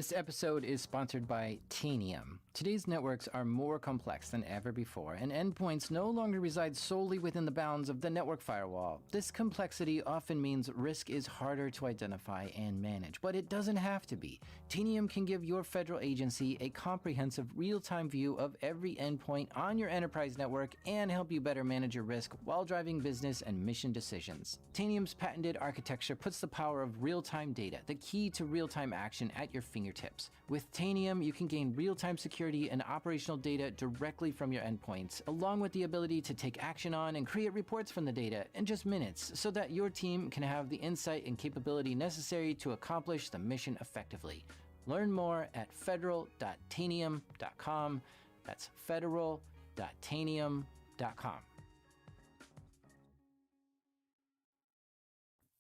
This episode is sponsored by Tanium. Today's networks are more complex than ever before, and endpoints no longer reside solely within the bounds of the network firewall. This complexity often means risk is harder to identify and manage, but it doesn't have to be. Tanium can give your federal agency a comprehensive real-time view of every endpoint on your enterprise network and help you better manage your risk while driving business and mission decisions. Tanium's patented architecture puts the power of real-time data, the key to real-time action, at your fingertips. With Tanium, you can gain real-time security and operational data directly from your endpoints, along with the ability to take action on and create reports from the data in just minutes, so that your team can have the insight and capability necessary to accomplish the mission effectively. Learn more at federal.tanium.com. That's federal.tanium.com.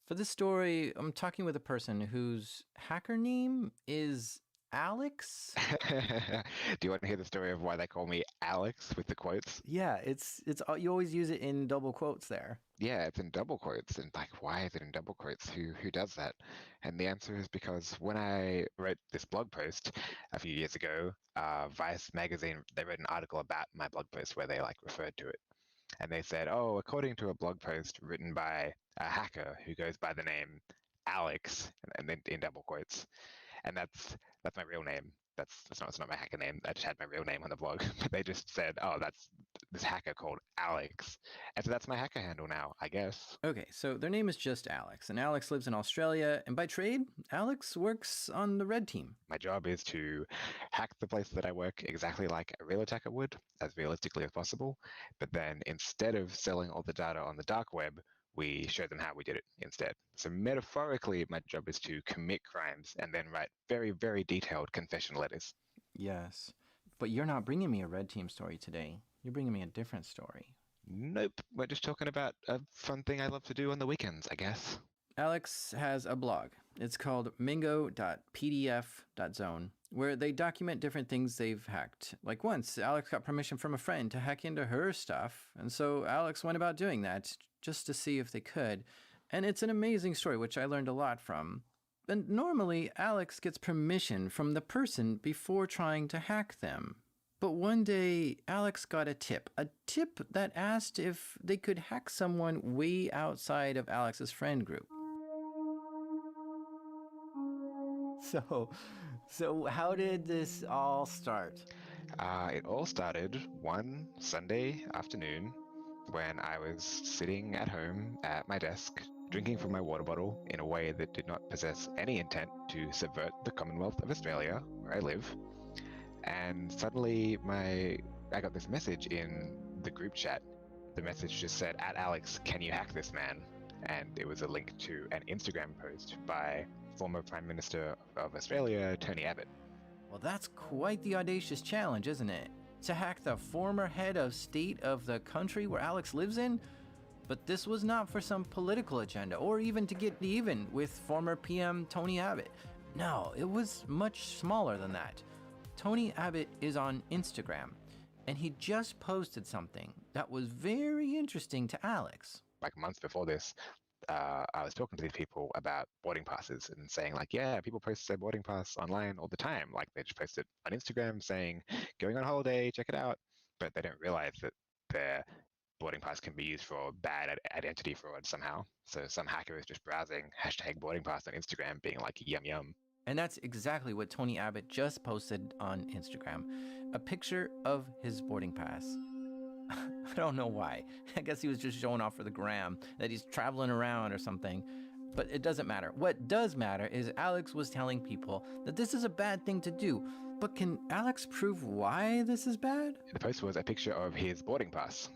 For this story, I'm talking with a person whose hacker name is Alex. Do you want to hear the story of why they call me Alex with the quotes? Yeah, it's you always use it in double quotes there. Yeah, it's in double quotes. And like, why is it in double quotes? Who does that? And the answer is because when I wrote this blog post a few years ago, Vice magazine, they wrote an article about my blog post where they referred to it. And they said, oh, according to a blog post written by a hacker who goes by the name Alex, and then in double quotes. And that's my real name. It's not my hacker name. I just had my real name on the blog. But they just said, oh, that's this hacker called Alex. And so that's my hacker handle now, I guess. Okay, so their name is just Alex, and Alex lives in Australia, and by trade, Alex works on the red team. My job is to hack the place that I work exactly like a real attacker would, as realistically as possible. But then instead of selling all the data on the dark web, we show them how we did it instead. So metaphorically, my job is to commit crimes and then write very, very detailed confession letters. Yes, but you're not bringing me a red team story today. You're bringing me a different story. Nope, we're just talking about a fun thing I love to do on the weekends, I guess. Alex has a blog. It's called mingo.pdf.zone, where they document different things they've hacked. Like once, Alex got permission from a friend to hack into her stuff, and so Alex went about doing that just to see if they could. And it's an amazing story, which I learned a lot from. And normally, Alex gets permission from the person before trying to hack them. But one day, Alex got a tip that asked if they could hack someone way outside of Alex's friend group. So how did this all start? It all started one Sunday afternoon when I was sitting at home at my desk, drinking from my water bottle in a way that did not possess any intent to subvert the Commonwealth of Australia, where I live. And suddenly I got this message in the group chat. The message just said, @Alex, can you hack this man? And it was a link to an Instagram post by former Prime Minister of Australia, Tony Abbott. Well, that's quite the audacious challenge, isn't it? To hack the former head of state of the country where Alex lives in? But this was not for some political agenda or even to get even with former PM Tony Abbott. No, it was much smaller than that. Tony Abbott is on Instagram, and he just posted something that was very interesting to Alex. Like months before this, I was talking to these people about boarding passes and saying yeah, people post their boarding pass online all the time. Like they just post it on Instagram saying, going on holiday, check it out. But they don't realize that their boarding pass can be used for bad identity fraud somehow. So some hacker is just browsing #boarding pass on Instagram being like, yum, yum. And that's exactly what Tony Abbott just posted on Instagram. A picture of his boarding pass. I don't know why. I guess he was just showing off for the gram, that he's traveling around or something. But it doesn't matter. What does matter is Alex was telling people that this is a bad thing to do. But can Alex prove why this is bad? The post was a picture of his boarding pass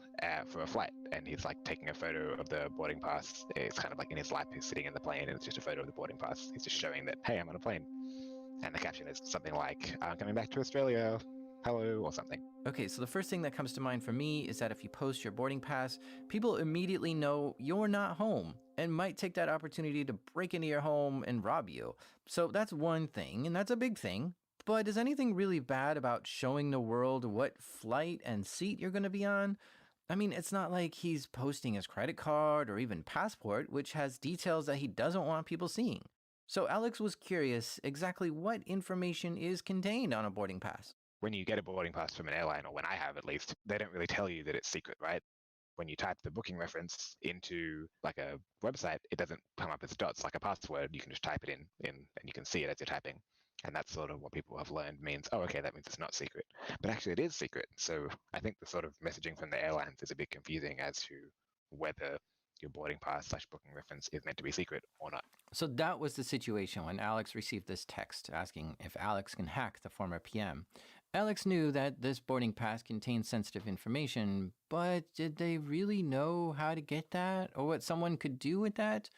for a flight. And he's taking a photo of the boarding pass. It's kind of in his lap. He's sitting in the plane and it's just a photo of the boarding pass. He's just showing that, hey, I'm on a plane. And the caption is something like, I'm coming back to Australia. Hello, or something. Okay, so the first thing that comes to mind for me is that if you post your boarding pass, people immediately know you're not home and might take that opportunity to break into your home and rob you. So that's one thing, and that's a big thing. But is anything really bad about showing the world what flight and seat you're going to be on? I mean, it's not like he's posting his credit card or even passport, which has details that he doesn't want people seeing. So Alex was curious exactly what information is contained on a boarding pass. When you get a boarding pass from an airline, or when I have at least, they don't really tell you that it's secret, right? When you type the booking reference into like a website, it doesn't come up as dots like a password. You can just type it in and you can see it as you're typing. And that's sort of what people have learned means, oh, okay, that means it's not secret. But actually it is secret. So I think the sort of messaging from the airlines is a bit confusing as to whether your boarding pass / booking reference is meant to be secret or not. So that was the situation when Alex received this text asking if Alex can hack the former PM. Alex knew that this boarding pass contained sensitive information, but did they really know how to get that or what someone could do with that?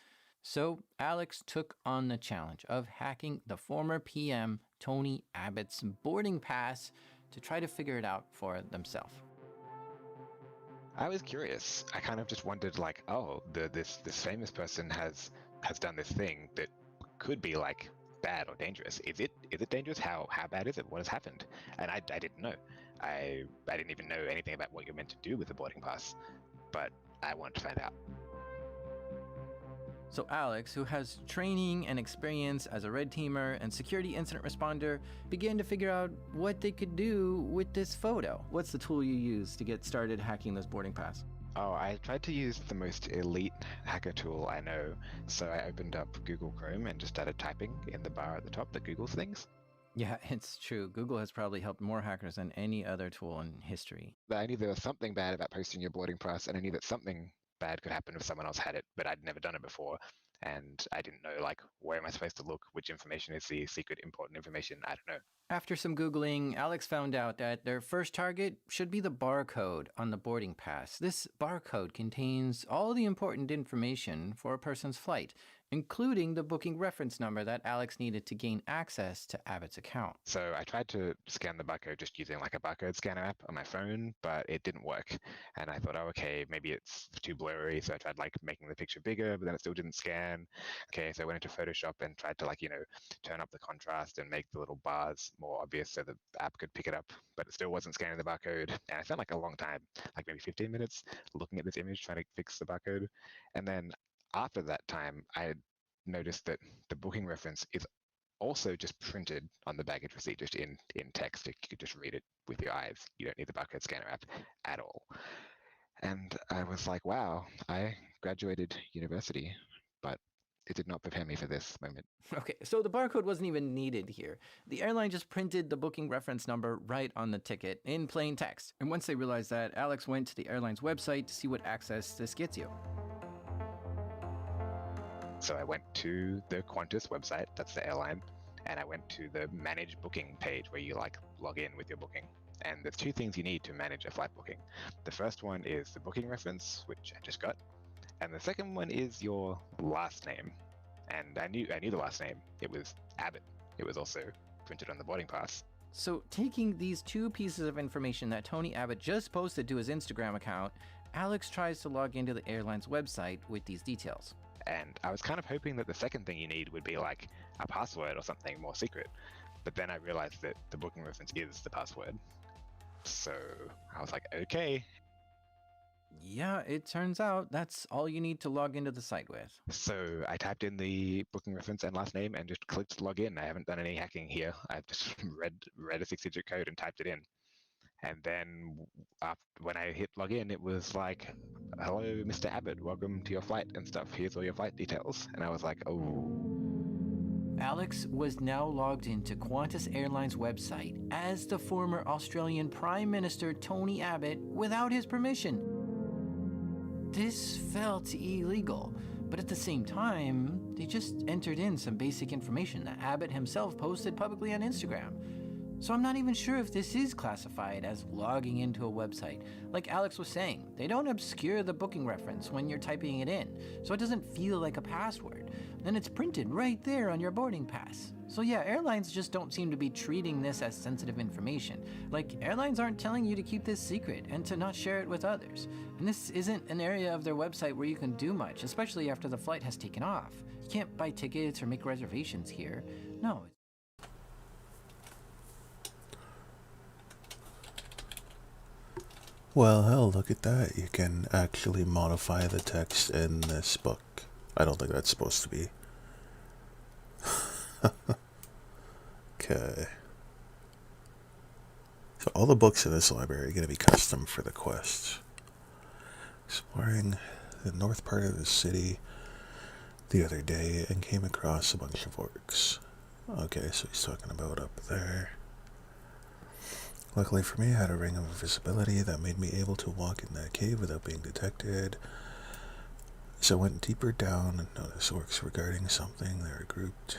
So Alex took on the challenge of hacking the former PM Tony Abbott's boarding pass to try to figure it out for themselves. I was curious. I kind of just wondered, like, oh, this famous person has done this thing that could be like bad or dangerous. Is it dangerous? How bad is it? What has happened? And I didn't know. I didn't even know anything about what you're meant to do with the boarding pass, but I wanted to find out. So Alex, who has training and experience as a red teamer and security incident responder, began to figure out what they could do with this photo. What's the tool you use to get started hacking this boarding pass? Oh, I tried to use the most elite hacker tool I know. So I opened up Google Chrome and just started typing in the bar at the top that Googles things. Yeah, it's true. Google has probably helped more hackers than any other tool in history. I knew there was something bad about posting your boarding pass, and I knew that something bad could happen if someone else had it, but I'd never done it before. And I didn't know, like, where am I supposed to look? Which information is the secret important information? I don't know. After some Googling, Alex found out that their first target should be the barcode on the boarding pass. This barcode contains all the important information for a person's flight, including the booking reference number that Alex needed to gain access to Abbott's account. So I tried to scan the barcode just using like a barcode scanner app on my phone, but it didn't work. And I thought, oh, okay, maybe it's too blurry. So I tried like making the picture bigger, but then it still didn't scan. Okay, so I went into Photoshop and tried to like, turn up the contrast and make the little bars more obvious so the app could pick it up, but it still wasn't scanning the barcode. And I spent like a long time, like maybe 15 minutes looking at this image, trying to fix the barcode. And then after that time, I noticed that the booking reference is also just printed on the baggage receipt, just in text. You could just read it with your eyes. You don't need the barcode scanner app at all. And I was like, wow, I graduated university, but it did not prepare me for this moment. Okay, so the barcode wasn't even needed here. The airline just printed the booking reference number right on the ticket in plain text. And once they realized that, Alex went to the airline's website to see what access this gets you. So I went to the Qantas website, that's the airline, and I went to the manage booking page where you like log in with your booking. And there's two things you need to manage a flight booking. The first one is the booking reference, which I just got. And the second one is your last name. And I knew the last name. It was Abbott. It was also printed on the boarding pass. So taking these two pieces of information that Tony Abbott just posted to his Instagram account, Alex tries to log into the airline's website with these details. And I was kind of hoping that the second thing you need would be like a password or something more secret. But then I realized that the booking reference is the password. So I was like, okay. Yeah, it turns out that's all you need to log into the site with. So I typed in the booking reference and last name and just clicked log in. I haven't done any hacking here. I've just read a 6-digit code and typed it in. And then when I hit login, it was like, hello, Mr. Abbott, welcome to your flight and stuff. Here's all your flight details. And I was like, oh. Alex was now logged into Qantas Airlines' website as the former Australian Prime Minister Tony Abbott without his permission. This felt illegal, but at the same time, they just entered in some basic information that Abbott himself posted publicly on Instagram. So I'm not even sure if this is classified as logging into a website. Like Alex was saying, they don't obscure the booking reference when you're typing it in, so it doesn't feel like a password. And it's printed right there on your boarding pass. So yeah, airlines just don't seem to be treating this as sensitive information. Like, airlines aren't telling you to keep this secret and to not share it with others. And this isn't an area of their website where you can do much, especially after the flight has taken off. You can't buy tickets or make reservations here. No. Well, hell, look at that. You can actually modify the text in this book. I don't think that's supposed to be Okay. So all the books in this library are going to be custom for the quests. Exploring the north part of the city the other day and came across a bunch of orcs. Okay, so he's talking about up there. Luckily for me, I had a ring of invisibility that made me able to walk in that cave without being detected. So I went deeper down and noticed orcs were guarding something. They were grouped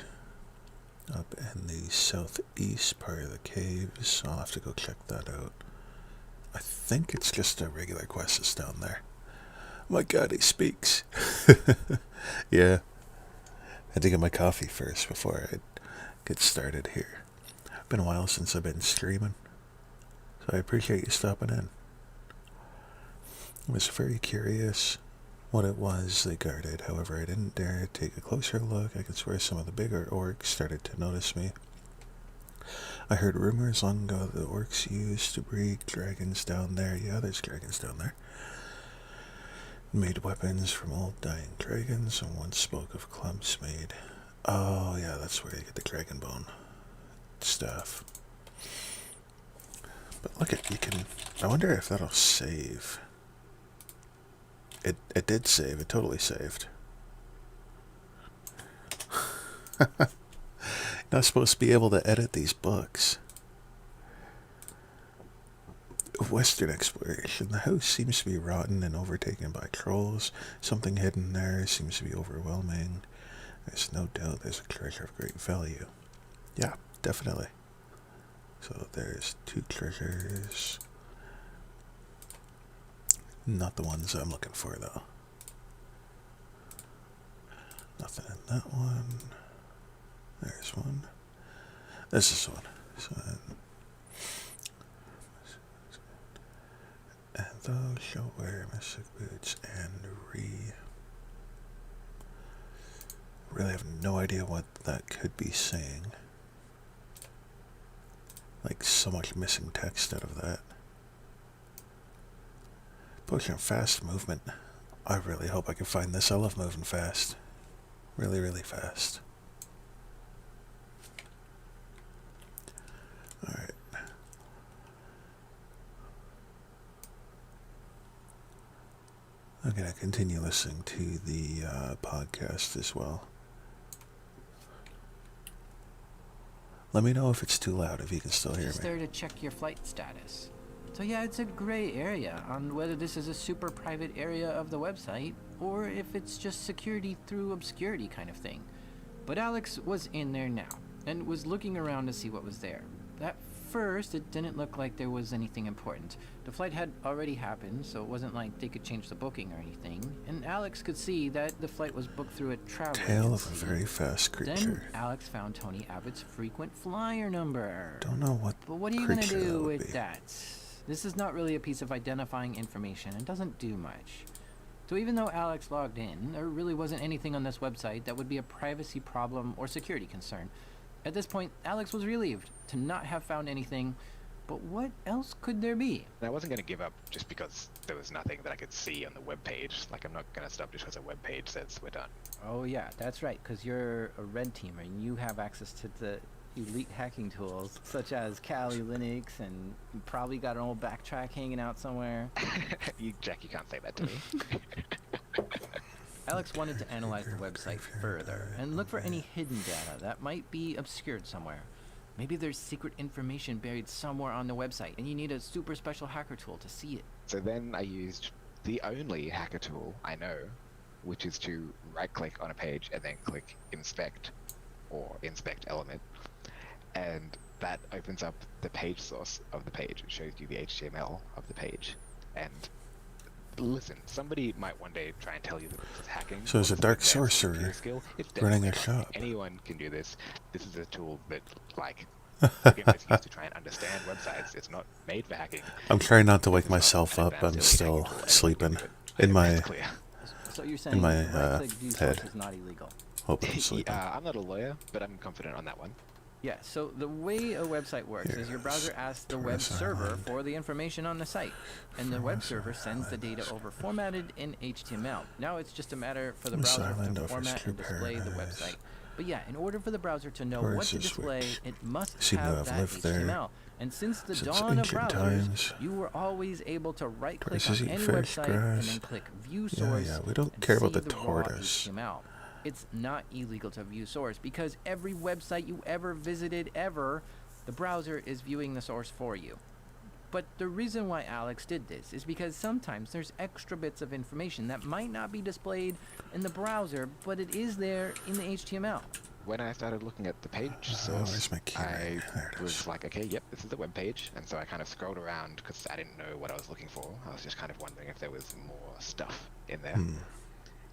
up in the southeast part of the caves. I'll have to go check that out. I think it's just a regular quest that's down there. Oh my god, he speaks. Yeah. I had to get my coffee first before I get started here. Been a while since I've been streaming, so I appreciate you stopping in. I was very curious what it was they guarded. However, I didn't dare take a closer look. I could swear some of the bigger orcs started to notice me. I heard rumors long ago that the orcs used to breed dragons down there. Yeah, there's dragons down there. Made weapons from old dying dragons, and once spoke of clumps made. Oh yeah, that's where you get the dragon bone stuff. But look at, you can, I wonder if that'll save. It did save, it totally saved. Not supposed to be able to edit these books. Western exploration. The house seems to be rotten and overtaken by trolls. Something hidden there seems to be overwhelming. There's no doubt there's a treasure of great value. Yeah, definitely. So there's 2 treasures. Not the ones I'm looking for though. Nothing in that one. There's one. This is one. So, and those shall wear mystic boots and really have no idea what that could be saying. Like so much missing text out of that. Potion of fast movement. I really hope I can find this. I love moving fast. Really, really fast. Alright. I'm going to continue listening to the podcast as well. Let me know if it's too loud, if you can still hear me. Just there to check your flight status. So yeah, it's a gray area on whether this is a super private area of the website or if it's just security through obscurity kind of thing. But Alex was in there now and was looking around to see what was there. At first, it didn't look like there was anything important. The flight had already happened, so it wasn't like they could change the booking or anything. And Alex could see that the flight was booked through a travel Tale agency. of a very fast creature. Then Alex found Tony Abbott's frequent flyer number. Don't know what But what are you going to creature that do would with be. that? This is not really a piece of identifying information and doesn't do much. So even though Alex logged in, there really wasn't anything on this website that would be a privacy problem or security concern. At this point, Alex was relieved to not have found anything, but what else could there be? I wasn't going to give up just because there was nothing that I could see on the webpage. Like, I'm not going to stop just because a webpage says we're done. Oh yeah, that's right, because you're a red teamer and you have access to the elite hacking tools such as Kali Linux, and you probably got an old backtrack hanging out somewhere. Jack, you can't say that to me. Alex wanted to analyze the website further and look for any hidden data that might be obscured somewhere. Maybe there's secret information buried somewhere on the website and you need a super special hacker tool to see it. So then I used the only hacker tool I know, which is to right-click on a page and then click Inspect or Inspect Element. And that opens up the page source of the page. It shows you the HTML of the page. And listen, somebody might one day try and tell you that this is hacking. So as a dark sorcerer running a definitely not. shop. Anyone can do this. This is a tool that, like, gamers use to try and understand websites. It's not made for hacking. I'm trying not to wake It's not myself an up. advanced I'm elite still hacking tool. Anyone can sleeping do it. in my It's clear. So you're saying my, right-click view source head. is not illegal? hope I'm sleeping. I'm not a lawyer, but I'm confident on that one. Yeah, so the way a website works is your browser asks the web Taurus server Island. for the information on the site, and the web Taurus server sends the data Island. over formatted in HTML. Now it's just a matter for the Taurus browser Island to offers format true and display the paradise. website. But yeah, in order for the browser to know Or what is to this display, witch? it must Seem to have have that lived there HTML. And since the since dawn of ancient browsers, times. you were always able to right-click Tortoises on eat any fish, website and grass. then click View Yeah, Source yeah, we don't and care see about the the raw tortoise. HTML. It's not illegal to view source because every website you ever visited ever, the browser is viewing the source for you. But the reason why Alex did this is because sometimes there's extra bits of information that might not be displayed in the browser, but it is there in the HTML. When I started looking at the page where's source, my key I ring? There it was is. like, okay, yep, this is the web page. And so I kind of scrolled around because I didn't know what I was looking for. I was just kind of wondering if there was more stuff in there.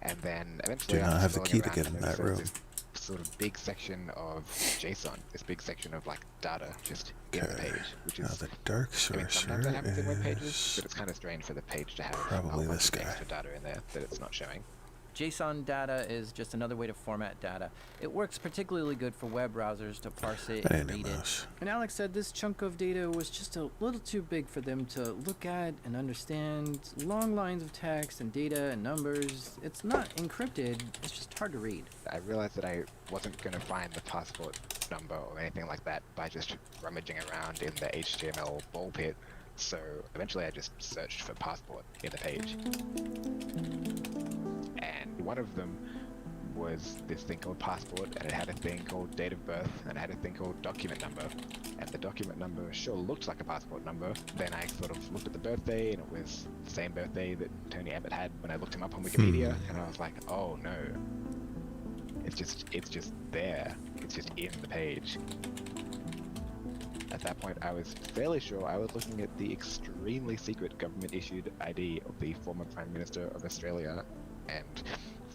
And then eventually Do I not was have the scrolling key to around get and in noticed that there was room. this sort of big section of JSON, this big section of like data just in the Okay. page, which Now is, the dark I mean, sometimes sorcerer that happens in web pages, is but it's kind of strange for the page to have a probably whole bunch this of guy. extra data in there that it's not showing. JSON data is just another way to format data. It works particularly good for web browsers to parse it and read it. Mouse. And Alex said this chunk of data was just a little too big for them to look at and understand. Long lines of text and data and numbers. It's not encrypted, it's just hard to read. I realized that I wasn't going to find the passport number or anything like that by just rummaging around in the HTML ball pit. So eventually I just searched for passport in the page. And one of them was this thing called passport, and it had a thing called date of birth, and it had a thing called document number. And the document number sure looked like a passport number. Then I sort of looked at the birthday, and it was the same birthday that Tony Abbott had when I looked him up on Wikipedia, and I was like, oh no. It's just there. It's just in the page. At that point, I was fairly sure I was looking at the extremely secret government-issued ID of the former Prime Minister of Australia and,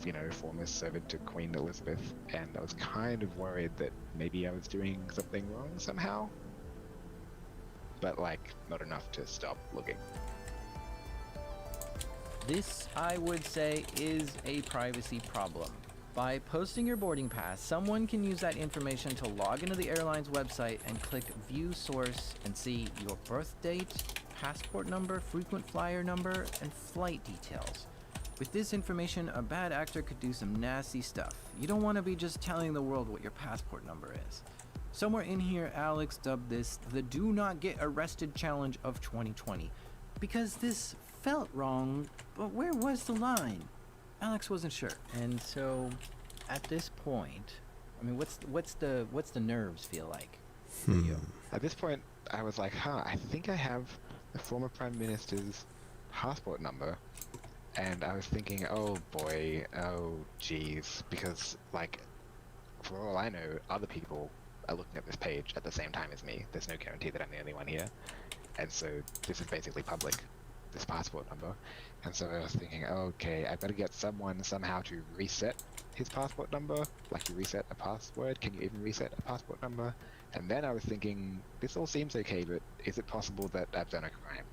you know, former servant to Queen Elizabeth, and I was kind of worried that maybe I was doing something wrong somehow. But, like, not enough to stop looking. This, I would say, is a privacy problem. By posting your boarding pass, someone can use that information to log into the airline's website and click View Source and see your birth date, passport number, frequent flyer number, and flight details. With this information, a bad actor could do some nasty stuff. You don't want to be just telling the world what your passport number is. Somewhere in here, Alex dubbed this the Do Not Get Arrested Challenge of 2020. Because this felt wrong, but where was the line? Alex wasn't sure, and so at this point, I mean, what's the nerves feel like for you? At this point, I was like, I think I have the former Prime Minister's passport number. And I was thinking, oh boy, oh geez, because, like, for all I know, other people are looking at this page at the same time as me. There's no guarantee that I'm the only one here. And so this is basically public, this passport number. And so I was thinking, okay, I better get someone somehow to reset his passport number. Like, you reset a password, can you even reset a passport number? And then I was thinking, this all seems okay, but is it possible that I've done a crime?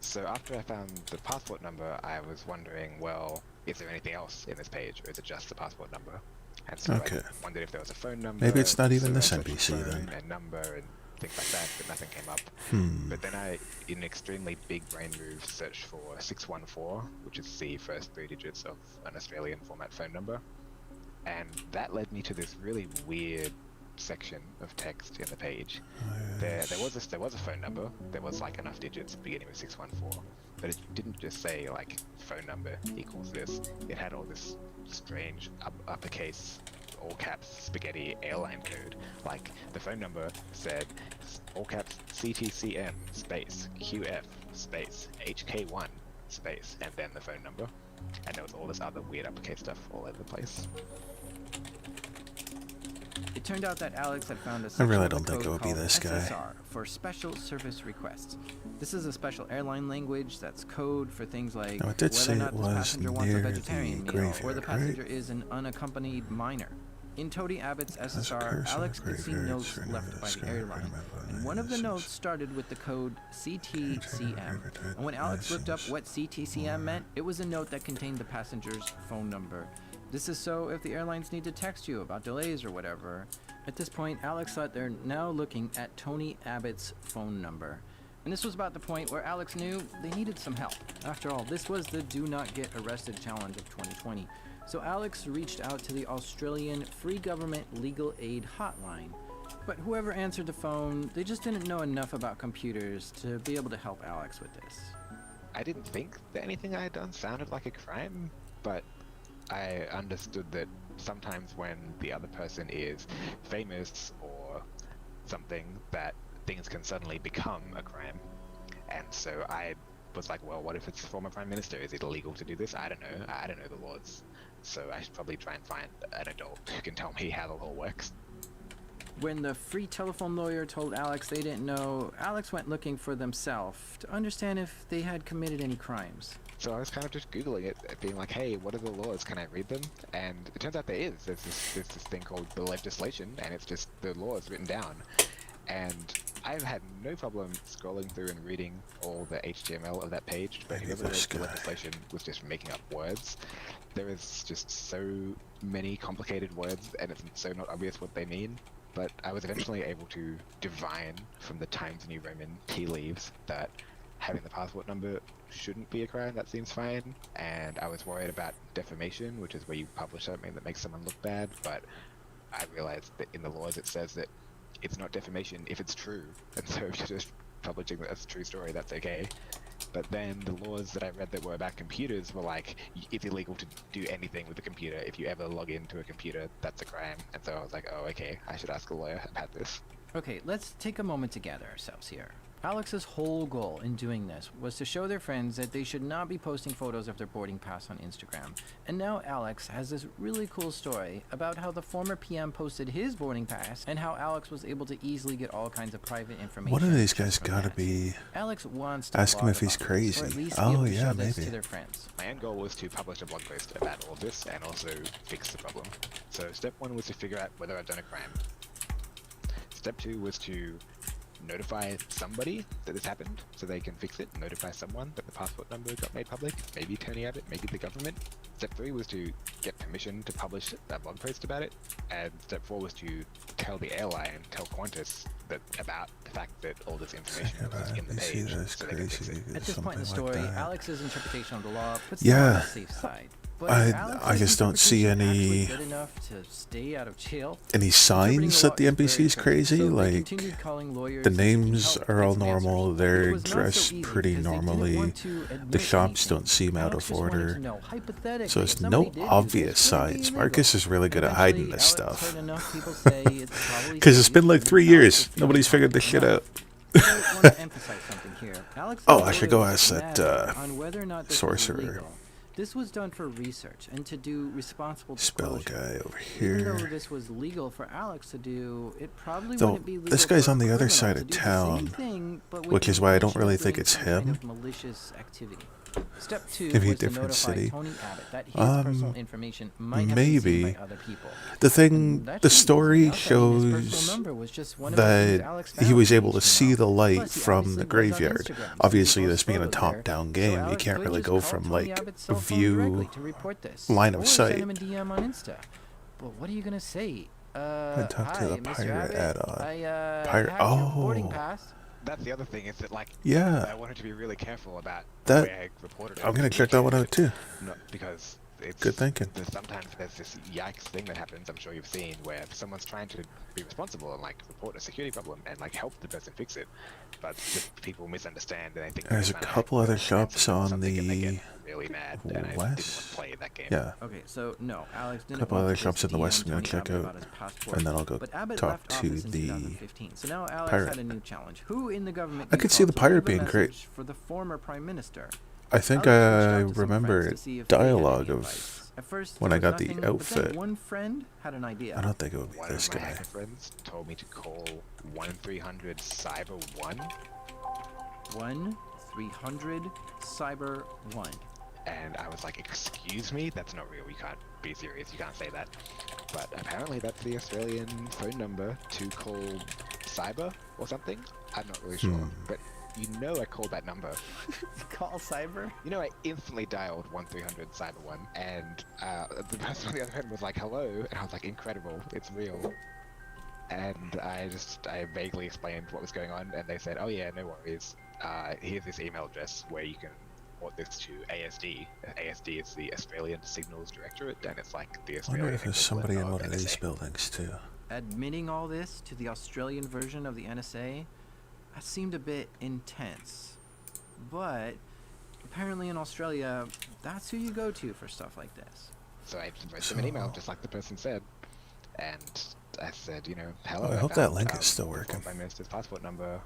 So after I found the passport number, I was wondering, well, is there anything else in this page, or is it just the passport number? And so Okay. I wondered if there was a phone number. Maybe it's not even so this I searched for NPC phone then. and number and things like that, but nothing came up. But then I, in an extremely big brain move, searched for 614, which is the first 3 digits of an Australian format phone number. And that led me to this really weird section of text in the page. There was a phone number. There was like enough digits beginning with 614, but it didn't just say like phone number equals this. It had all this strange uppercase, all caps spaghetti airline code. Like the phone number said all caps CTCM space QF space HK1 space, and then the phone number. And there was all this other weird uppercase stuff all over the place. It turned out that Alex had found a I section really of the don't think code it would be called this guy. SSR for Special Service Requests. This is a special airline language that's code for things like Now, it did whether say or not it this was passenger wants a near vegetarian the meal, or the graveyard, passenger right? is an unaccompanied minor. In Tony Abbott's Has a SSR, curse on Alex the could see graveyard, notes surely left the by the sky airline, remember and one of the this notes is- started with the code CTCM. And when Alex looked up what CTCM meant, it was a note that contained the passenger's phone number. This is so if the airlines need to text you about delays or whatever. At this point, Alex thought they're now looking at Tony Abbott's phone number. And this was about the point where Alex knew they needed some help. After all, this was the Do Not Get Arrested challenge of 2020. So Alex reached out to the Australian Free Government Legal Aid Hotline. But whoever answered the phone, they just didn't know enough about computers to be able to help Alex with this. I didn't think that anything I had done sounded like a crime, but I understood that sometimes when the other person is famous or something, that things can suddenly become a crime. And so I was like, well, what if it's former prime minister? Is it illegal to do this? I don't know. I don't know the laws. So I should probably try and find an adult who can tell me how the law works. When the free telephone lawyer told Alex they didn't know, Alex went looking for themselves to understand if they had committed any crimes. So I was kind of just Googling it, being like, hey, what are the laws? Can I read them? And it turns out there is. There's this thing called the legislation, and it's just the laws written down. And I've had no problem scrolling through and reading all the HTML of that page, but whoever wrote the legislation was just making up words. There is just so many complicated words, and it's so not obvious what they mean. But I was eventually able to divine from the Times New Roman tea leaves that having the passport number shouldn't be a crime. That seems fine. And I was worried about defamation, which is where you publish something that makes someone look bad. But I realized that in the laws it says that it's not defamation if it's true. And so if you're just publishing that as a true story, that's okay. But then the laws that I read that were about computers were like, it's illegal to do anything with a computer. If you ever log into a computer, that's a crime. And so I was like, oh, okay, I should ask a lawyer about this. Okay, let's take a moment to gather ourselves here. Alex's whole goal in doing this was to show their friends that they should not be posting photos of their boarding pass on Instagram. And now Alex has this really cool story about how the former PM posted his boarding pass and how Alex was able to easily get all kinds of private information. One of these guys gotta be... Alex wants to ask him if blog he's about crazy. this, or at least Oh, be able to yeah, show this maybe. to their friends. My end goal was to publish a blog post about all of this and also fix the problem. So step one was to figure out whether I've done a crime. Step two was to notify somebody that this happened so they can fix it, notify someone that the passport number got made public, maybe Tony Abbott, maybe the government. Step 3 was to get permission to publish that blog post about it, and step 4 was to tell the airline, tell Qantas about the fact that all this information was in the page so they could fix it. At this point in the story, Alex's interpretation of the law puts Yeah. him on the safe side. But I just don't see any good enough to stay out of jail. any signs that the NPC's crazy. Like, the names are all normal, they're dressed pretty normally, the shops don't seem out of order, so there's no obvious signs. Marcus is really good at hiding this stuff. Because it's been like 3 years, nobody's figured this shit out. Oh, I should go ask that sorcerer. This was done for research and to do responsible Spell disclosure. guy over Even though here. this was legal for Alex to do, it probably Though, wouldn't be legal this guy's for on the a other criminal side to of do the town, same thing, but with which is why I don't intention really of think doing it's some kind him. of malicious activity. Step 2 Maybe a was to different notify city. Tony Abbott that his personal information might have been Maybe. seen by other people. The thing, That the shouldn't story be enough. I mean, his personal shows number was just one of the things that Alex he found was on able to HTML. see the light Plus, he from obviously the was on graveyard. Instagram, so Obviously, he this being a posted there. top-down So game, you Alex can't could really just go call from, Tony like, Abbott's cell phone view directly to report this, line of or sight. send him a DM on Insta. But what are you gonna say? And talk to Hi, the Mr. pirate Abbott. add-on. I Pirate- have your boarding oh. pass. That's the other thing, is that, like, Yeah. I wanted to be really careful about That- where I reported it. I'm gonna check that one out too. No, because it's Good thinking. Sometimes there's this yikes thing that happens, I'm sure you've seen, where someone's trying to be responsible and like report a security problem and like help the person fix it, but just people misunderstand and they think There's a couple other shops on something and they the get really mad, and I didn't want to play that game. Yeah. Okay, so no, Alex didn't Couple want other to shops in the DM west I'm gonna Tony check Abbott out, about his passport, and then I'll go but Abbott talk left to office in the 2015. So now Alex pirate. had a new challenge. Who in the government I can could he see call the to pirate leave a being great. message for the former prime minister? I think Alex I reached out to some remember friends to see if they had any dialogue of advice. At first, when there I was got the nothing, but then outfit. one friend had an idea. I don't think it would be One this of my guy. hacker friends told me to call 1-300 Cyber 1, 1-300 Cyber 1. and I was like, excuse me, that's not real, you can't be serious, you can't say that. But apparently that's the Australian phone number to call cyber or something. I'm not really sure, but you know I called that number. Call cyber? You know I instantly dialed 1-300 Cyber 1, and the person on the other end was like, hello, and I was like, incredible, it's real. And I vaguely explained what was going on, and they said, oh yeah, no worries. here's this email address where you can report this to ASD. ASD is the Australian Signals Directorate, and it's like the I Australian wonder if there's somebody in one of these NSA. buildings too. Admitting all this to the Australian version of the NSA, that seemed a bit intense. But apparently in Australia, that's who you go to for stuff like this. So I wrote them an email, just like the person said, and I said, you know, hello. I hope that link is still the working. Prime Minister's passport number.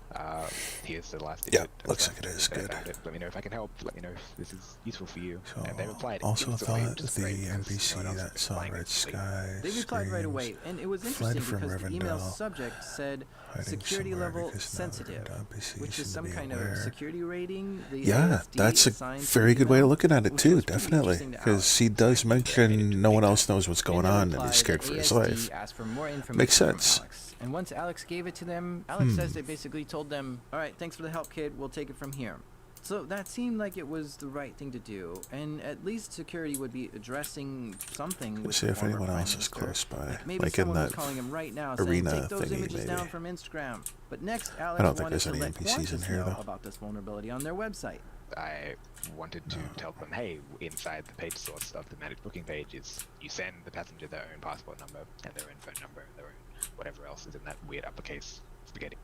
Here's the last Yeah, digit. of looks stuff like it is. to say Good. about it. Let me know if I can help. Let me know if this is useful for you. So, And they replied also instantly, thought which is the great, because NPC no one else that was saw replying Red instantly. Sky They replied right away, and it was fled interesting from because the email Rivendell, subject said hiding security somewhere level because sensitive, NPCs which is seem some to be kind aware. of security rating. The Yeah, ASD that's a assigned to very the good way of email, looking at it which too, was pretty definitely. interesting to Because Alex. he does mention no one else knows what's going In their on and reply, he's scared the for his ASD life. asked for more information Makes from sense. Alex. And once Alex gave it to them, Alex says they basically told them, all right, thanks for the help, kid. We'll take it from here. So that seemed like it was the right thing to do, and at least security would be addressing something with Let's see the if former anyone Prime else is Minister. close by. Like maybe Like in someone was that calling him right now saying, arena take those thingy, images maybe. down from Instagram. But next, Alex I don't think wanted there's to any let NPCs in Qantas here, know though. about this vulnerability on their website. I wanted to tell them, hey, inside the page source of the managed booking page is you send the passenger their own passport number and their own phone number and their own whatever else is in that weird uppercase spaghetti.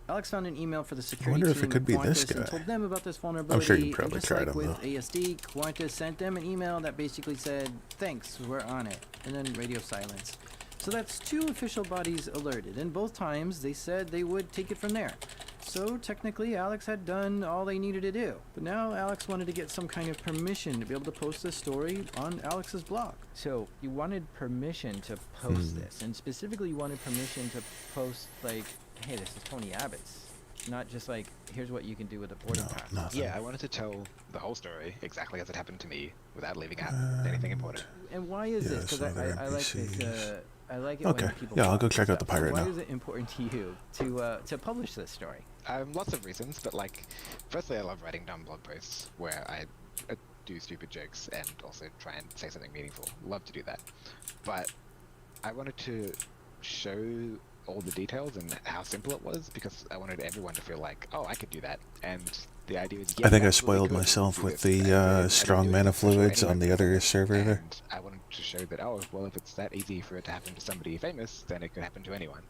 Alex found an email for the I security wonder if team it could at be this Qantas and guy. told them about this vulnerability. I'm sure you and probably just tried like him, with though. ASD, Qantas sent them an email that basically said, thanks, we're on it, and then radio silence. So that's two official bodies alerted, and both times they said they would take it from there. So technically Alex had done all they needed to do. But now Alex wanted to get some kind of permission to be able to post this story on Alex's blog. So you wanted permission to post this, and specifically you wanted permission to post like, hey, this is Tony Abbott's. Not just like, here's what you can do with a boarding No, pass. nothing. Yeah, I wanted to tell the whole story exactly as it happened to me without leaving out anything important. And why is Yeah, this? Because some other I like this. NPCs. I like it Okay, when people. yeah, I'll go publish check out the stuff. So pirate why now. is it important to you to publish this story? Lots of reasons, but like, firstly, I love writing dumb blog posts where I do stupid jokes and also try and say something meaningful. Love to do that, but I wanted to show all the details and how simple it was because I wanted everyone to feel like, oh, I could do that. And the idea is, yeah, I think you I absolutely spoiled could myself do with this. the I didn't strong do it mana for fluids anyone on the before. other server there. And I wanted to show that, oh, well, if it's that easy for it to happen to somebody famous, then it could happen to anyone.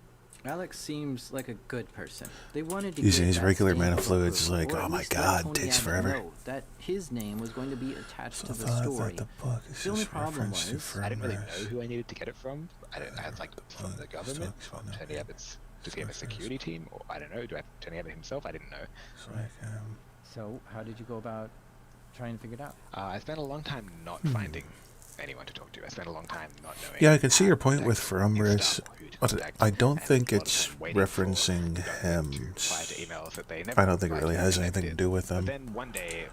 Alex seems like a good person. They wanted to Using get his that regular stamp mana of fluids is approval, like, or oh at my least let god, Tony takes Abbott forever. know that his name was going to be attached So to I the thought story. that the book is The only just problem reference to was, I didn't really know firmness. who I needed to get it from. I was like, from the government, sucks from when Tony nobody Abbott's, does he have a security team? Or I don't know, do I have Tony Abbott himself? I didn't know. It's like, So how did you go about trying to figure it out? I spent a long time not finding anyone to talk to. I spent a long time not knowing. Yeah, I can see how your to point with contact Frumbris, Insta or who to but contact, I don't and think a lot of it's time waiting for referencing the government to him. reply to emails that they never I don't think it replied really to, has and anything they to did. do with But them. then one day,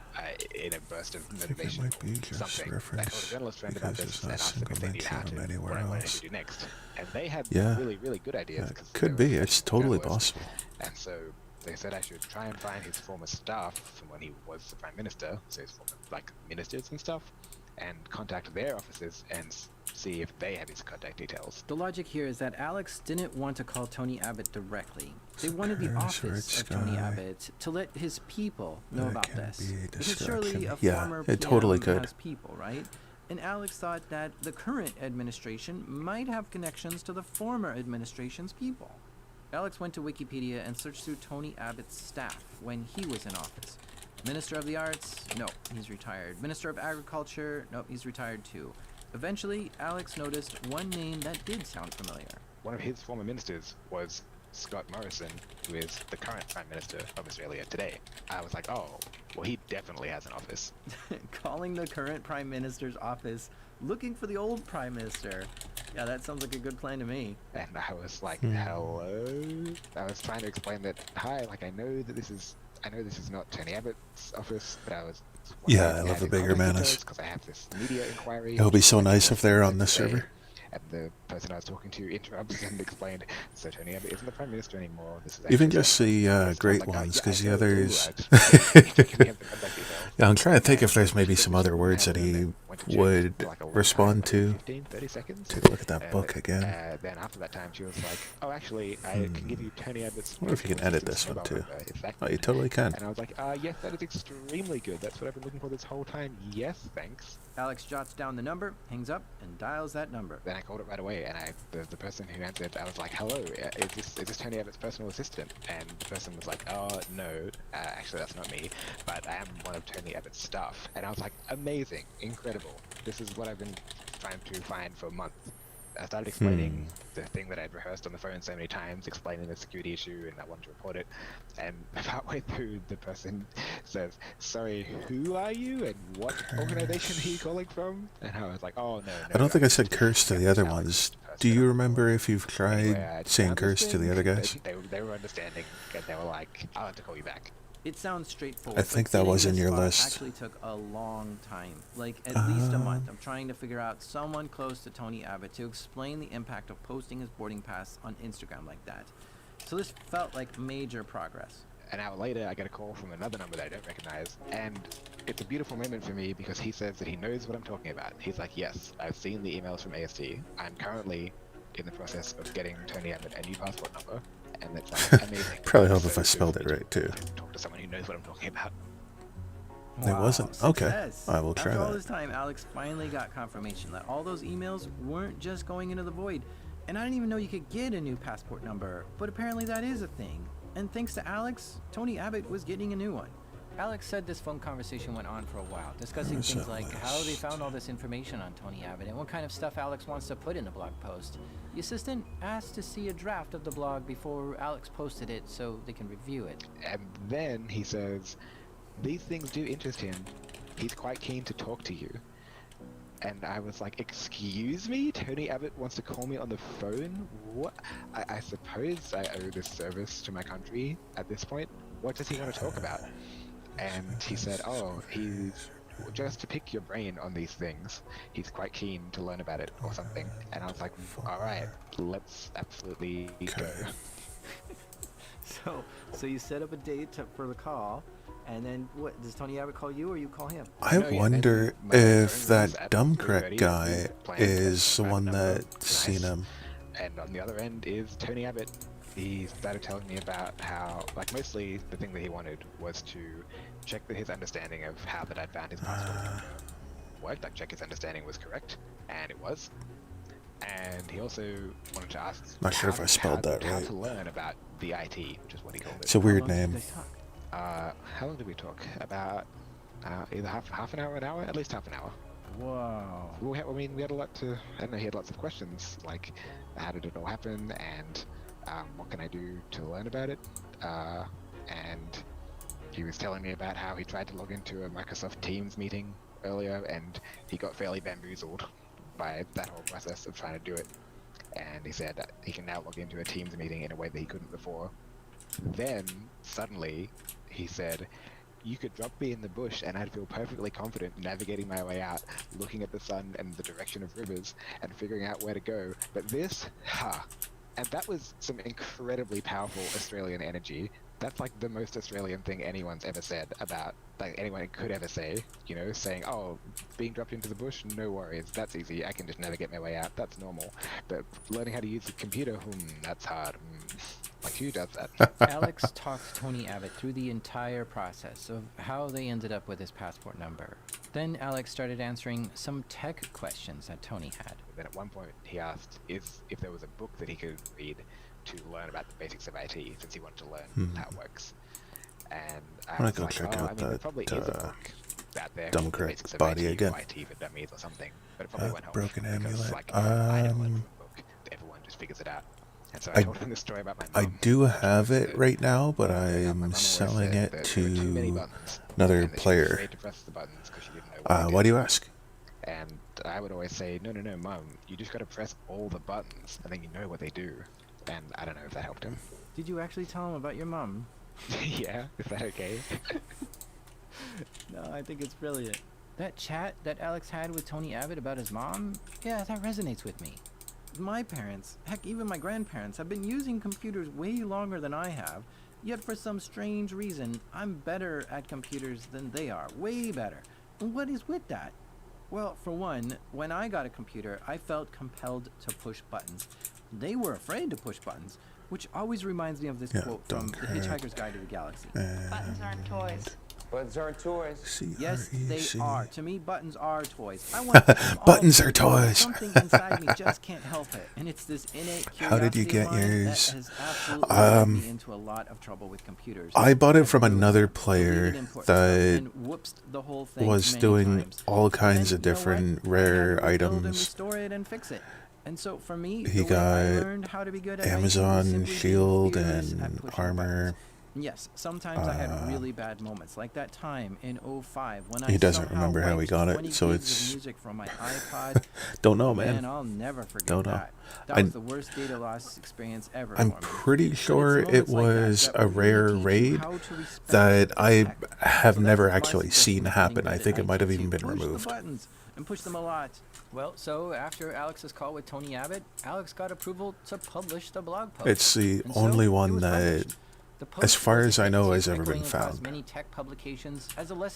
in a burst of I think it motivation, might be just something, I told a reference journalist friend about because this there's and no asked them single if they knew mention how of to, him anywhere what I wanted else. to do next. And they had Yeah. really, really good ideas. That 'cause could they be. were It's totally journalists. possible. And so they said I should try and find his former staff from when he was the Prime Minister, so his former, like, ministers and stuff, and contact their offices and see if they have his contact details. The logic here is that Alex didn't want to call Tony Abbott directly. They wanted the Paris, Red office of Tony Sky. Abbott to let his people know That about can this. be a Because surely a distraction. Yeah, former it totally PM could. has people, right? And Alex thought that the current administration might have connections to the former administration's people. Alex went to Wikipedia and searched through Tony Abbott's staff when he was in office. Minister of the Arts? No, he's retired. Minister of Agriculture? Nope, he's retired too. Eventually, Alex noticed one name that did sound familiar. One of his former ministers was Scott Morrison, who is the current Prime Minister of Australia today. I was like, oh, well, he definitely has an office. Calling the current Prime Minister's office, looking for the old Prime Minister. Yeah, that sounds like a good plan to me. And I was like, hello? I was trying to explain that, hi, like, I know this is not Tony Abbott's office, but I was... Yeah, I love the bigger manas. Because I have this media inquiry. It would be so nice if they're on this server. And the person I was talking to interrupted and explained, so Tony Abbott isn't the Prime Minister anymore. This is Even actually just the great ones, because the others... Can we have the contact details? Yeah, I'm trying to think if there's maybe some other words that he went to check would for like a long respond time, to. 15, 30 seconds. Take a look at that book again. Then after that time, she was like, "Oh, actually, I can give you Tony Abbott's." I wonder if you can edit this one too. Oh, you totally can. And I was like, "Yes, that is extremely good. That's what I've been looking for this whole time. Yes, thanks." Alex jots down the number, hangs up, and dials that number. Then I called it right away, and the person who answered, I was like, "Hello, is this Tony Abbott's personal assistant?" And the person was like, "Oh no, actually that's not me, but I am one of Tony Abbott's staff." And I was like, "Amazing, incredible. This is what I've been trying to find for a month." I started explaining the thing that I'd rehearsed on the phone so many times, explaining the security issue, and I wanted to report it. And partway through, the person says, "Sorry, who are you, and what organization are you calling from?" And I was like, "Oh no." I don't think I said curse to the other ones. Do you remember if you've tried saying curse to the other guys? They were understanding, and they were like, "I'll have to call you back." It sounds straightforward. I think that was in your list. Actually took a long time, like at least a month. I'm trying to figure out someone close to Tony Abbott to explain the impact of posting his boarding pass on Instagram like that. So this felt like major progress. An hour later, I get a call from another number that I don't recognize, and it's a beautiful moment for me because he says that he knows what I'm talking about. He's like, "Yes, I've seen the emails from AST. I'm currently in the process of getting Tony Abbott a new passport number." And it's like amazing. Probably help if I spelled it right too. Talk to someone who knows what I'm talking about. It wasn't. Okay. Success. I will try After all that. this time, Alex finally got confirmation that all those emails weren't just going into the void. And I didn't even know you could get a new passport number, but apparently that is a thing. And thanks to Alex, Tony Abbott was getting a new one. Alex said this phone conversation went on for a while, discussing Where's things that like how they list? found all this information on Tony Abbott and what kind of stuff Alex wants to put in the blog post. The assistant asked to see a draft of the blog before Alex posted it so they can review it. And then he says, "These things do interest him. He's quite keen to talk to you." And I was like, "Excuse me? Tony Abbott wants to call me on the phone? What? I suppose I owe this service to my country at this point. What does he want to talk about?" And he said, "Oh, he's just to pick your brain on these things. He's quite keen to learn about it or something." And I was like, "All right, let's absolutely go." So you set up a date for the call, and then what? Does Tony Abbott call you or you call him? I No, yeah, wonder my if phone was that at Dumbcrack 3:30, guy planned is the phone one number. that's seen Nice. him. And on the other end is Tony Abbott. He started telling me about how, like, mostly the thing that he wanted was to check that his understanding of how that I'd found his passport worked, like check his understanding was correct, and it was. And he also wanted to ask Not sure if I spelled that how right. to learn about the IT, which is what he called it. It's a weird How long did name. you guys talk? How long did we talk? About either half an hour, at least half an hour. Wow. We had a lot to. I don't know. He had lots of questions, like how did it all happen, and what can I do to learn about it? And he was telling me about how he tried to log into a Microsoft Teams meeting earlier, and he got fairly bamboozled by that whole process of trying to do it. And he said that he can now log into a Teams meeting in a way that he couldn't before. Then suddenly he said, "You could drop me in the bush and I'd feel perfectly confident navigating my way out, looking at the sun and the direction of rivers and figuring out where to go. But this, And that was some incredibly powerful Australian energy. That's like the most Australian thing anyone's ever said about, like anyone could ever say, you know, saying, "Oh, being dropped into the bush, no worries, that's easy, I can just navigate my way out, that's normal. But learning how to use a computer, that's hard. Like, who does that?" Alex talked Tony Abbott through the entire process of how they ended up with his passport number. Then Alex started answering some tech questions that Tony had. Then at one point he asked if there was a book that he could read to learn about the basics of IT, since he wanted to learn how it works. And I wanna was go like, check I out mean, there that, probably is a book out there, Dumb the Crack basics of body IT, again. for IT for dummies or something, but it probably won't help. Broken because, amulet. like, I don't learn from a book. Everyone just figures it out. And so I told him the story about my I mum. do have it that- right now, but my mum I'm always selling said it that there were too many to buttons, another and that she was player. afraid to press the buttons 'cause she didn't know what they Why did. do you ask? And I would always say, no, Mum, you just gotta press all the buttons, and then you know what they do. And I don't know if that helped him. Did you actually tell him about your mom? Yeah, is that okay? No, I think it's brilliant. That chat that Alex had with Tony Abbott about his mom, yeah, that resonates with me. My parents, heck, even my grandparents, have been using computers way longer than I have, yet for some strange reason, I'm better at computers than they are, way better. And what is with that? Well, for one, when I got a computer, I felt compelled to push buttons. They were afraid to push buttons, which always reminds me of this quote from The Hitchhiker's Guide to the Galaxy. Buttons aren't toys. Buttons aren't toys. Yes, they are. To me, buttons are toys. I want buttons are toys. Something inside me just can't help it, and it's this innate curiosity. How did you get yours? That has absolutely led me into a lot of trouble with computers. I bought it from another player that was doing all kinds of different rare items. Restore it and fix it. And so for me, he got Amazon Shield and armor. Yes, sometimes I had really bad moments, like that time in 2005 when he doesn't remember how he got it, so it's music from my iPod. Don't know, man. And I'll never forget don't know. that. That was the worst data loss experience ever. I'm pretty sure it was a rare raid that I have never actually seen happen. I think it might have even been removed. And push them a lot. Well, so after Alex's call with Tony Abbott, Alex got approval to publish the blog post. It's the only one that, as far as I know, has ever been found.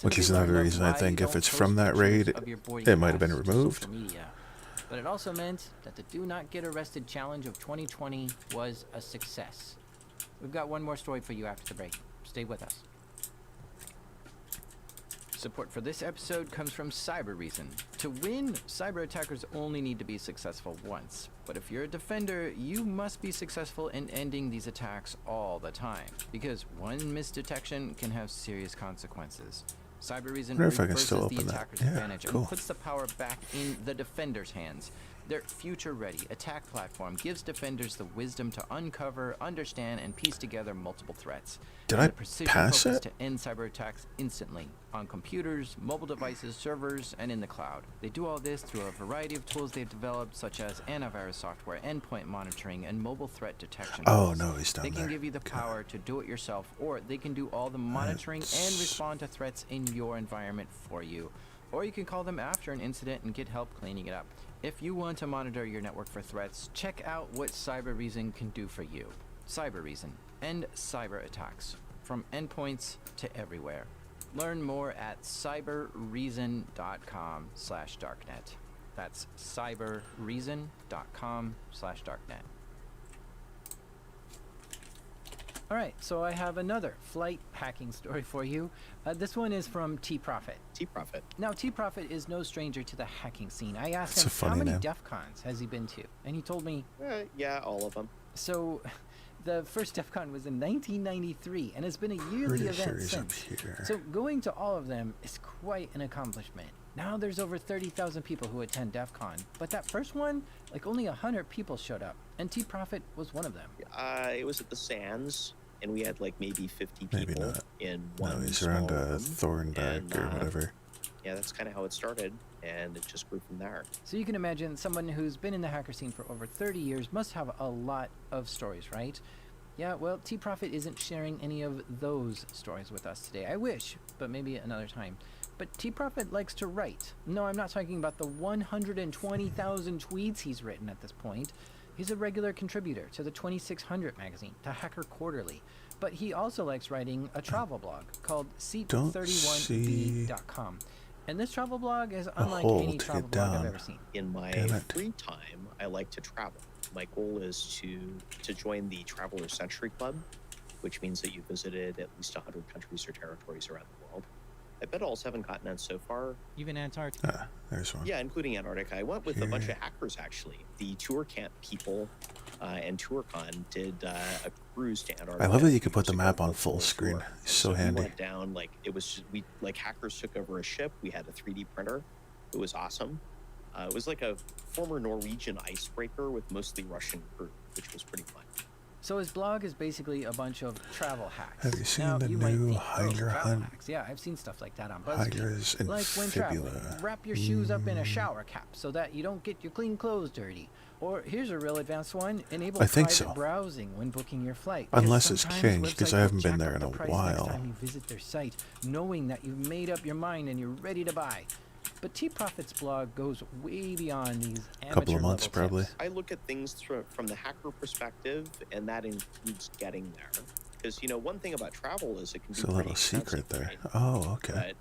Which is another reason I think if it's from that raid, it might have been removed. But it also meant that the Do Not Get Arrested Challenge of 2020 was a success. We've got one more story for you after the break. Stay with us. Support for this episode comes from Cyber Reason. To win, cyber attackers only need to be successable once. But if you're a defender, you must be successful in ending these attacks all the time, because one missed detection can have serious consequences. Cyber Reason reverses the attacker's advantage and puts the power back in the defender's hands. Their future-ready attack platform gives defenders the wisdom to uncover, understand, and piece together multiple threats. Did I pass it? To end cyber attacks instantly on computers, mobile devices, servers, and in the cloud. They do all this through a variety of tools they've developed, such as antivirus software, endpoint monitoring, and mobile threat detection. Oh no, he's done They can give you the power to do it yourself, or they can do all the monitoring and respond to threats in your environment for you. Or you can call them after an incident and get help cleaning it up. If you want to monitor your network for threats, check out what Cyber Reason can do for you. Cyber Reason. End cyber attacks. From endpoints to everywhere. Learn more at cyberreason.com/darknet. That's cyberreason.com/darknet. Alright, so I have another flight hacking story for you. This one is from T-Profit. T-Profit. Now, T-Profit is no stranger to the hacking scene. I asked him how many DEF CONs has he been to, and he told me... yeah, all of them. So, the first DEF CON was in 1993, and it's been a yearly event since. So, going to all of them is quite an accomplishment. Now there's over 30,000 people who attend DEF CON, but that first one, like only 100 people showed up, and T-Profit was one of them. It was at the Sands, and we had like maybe 50 people in one. No, he's around Thorndyke or whatever. Yeah, that's kind of how it started, and it just grew from there. So you can imagine someone who's been in the hacker scene for over 30 years must have a lot of stories, right? Yeah, well, T-Profit isn't sharing any of those stories with us today. I wish, but maybe another time. But T-Profit likes to write. No, I'm not talking about the 120,000 tweets he's written at this point. He's a regular contributor to the 2600 magazine, to Hacker Quarterly. But he also likes writing a travel blog called Seat31b.com. And this travel blog is unlike any travel blog I've ever seen. In my free time, I like to travel. My goal is to join the Traveler Century Club, which means that you visited at least 100 countries or territories around the world. I've been to all 7 continents so far. Even Antarctica. There's one. Yeah, including Antarctica. I went with a bunch of hackers, actually. The Tour Camp people and TourCon did a cruise to Antarctica. I love that you can put the map on full screen. It's so handy. We went down, like, it was just, hackers took over a ship. We had a 3D printer. It was awesome. It was like a former Norwegian icebreaker with mostly Russian crew, which was pretty fun. So his blog is basically a bunch of travel hacks. Have you seen the new Hydra hunt? Yeah, I've seen stuff like that on BuzzFeed. Hydra's in like when traveling, wrap your shoes up in a shower cap so that you don't get your clean clothes dirty. Or here's a real advanced one: enable private browsing when booking your flight. Unless it's changed, because I haven't been there in a while. Next time you visit their site, knowing that you've made up your mind and you're ready to buy. But T-Profit's blog goes way beyond these couple of months probably. I look at things from the hacker perspective, and that includes getting there. Because, you know, one thing about travel is it can be a little secret there. Right? Oh, okay. But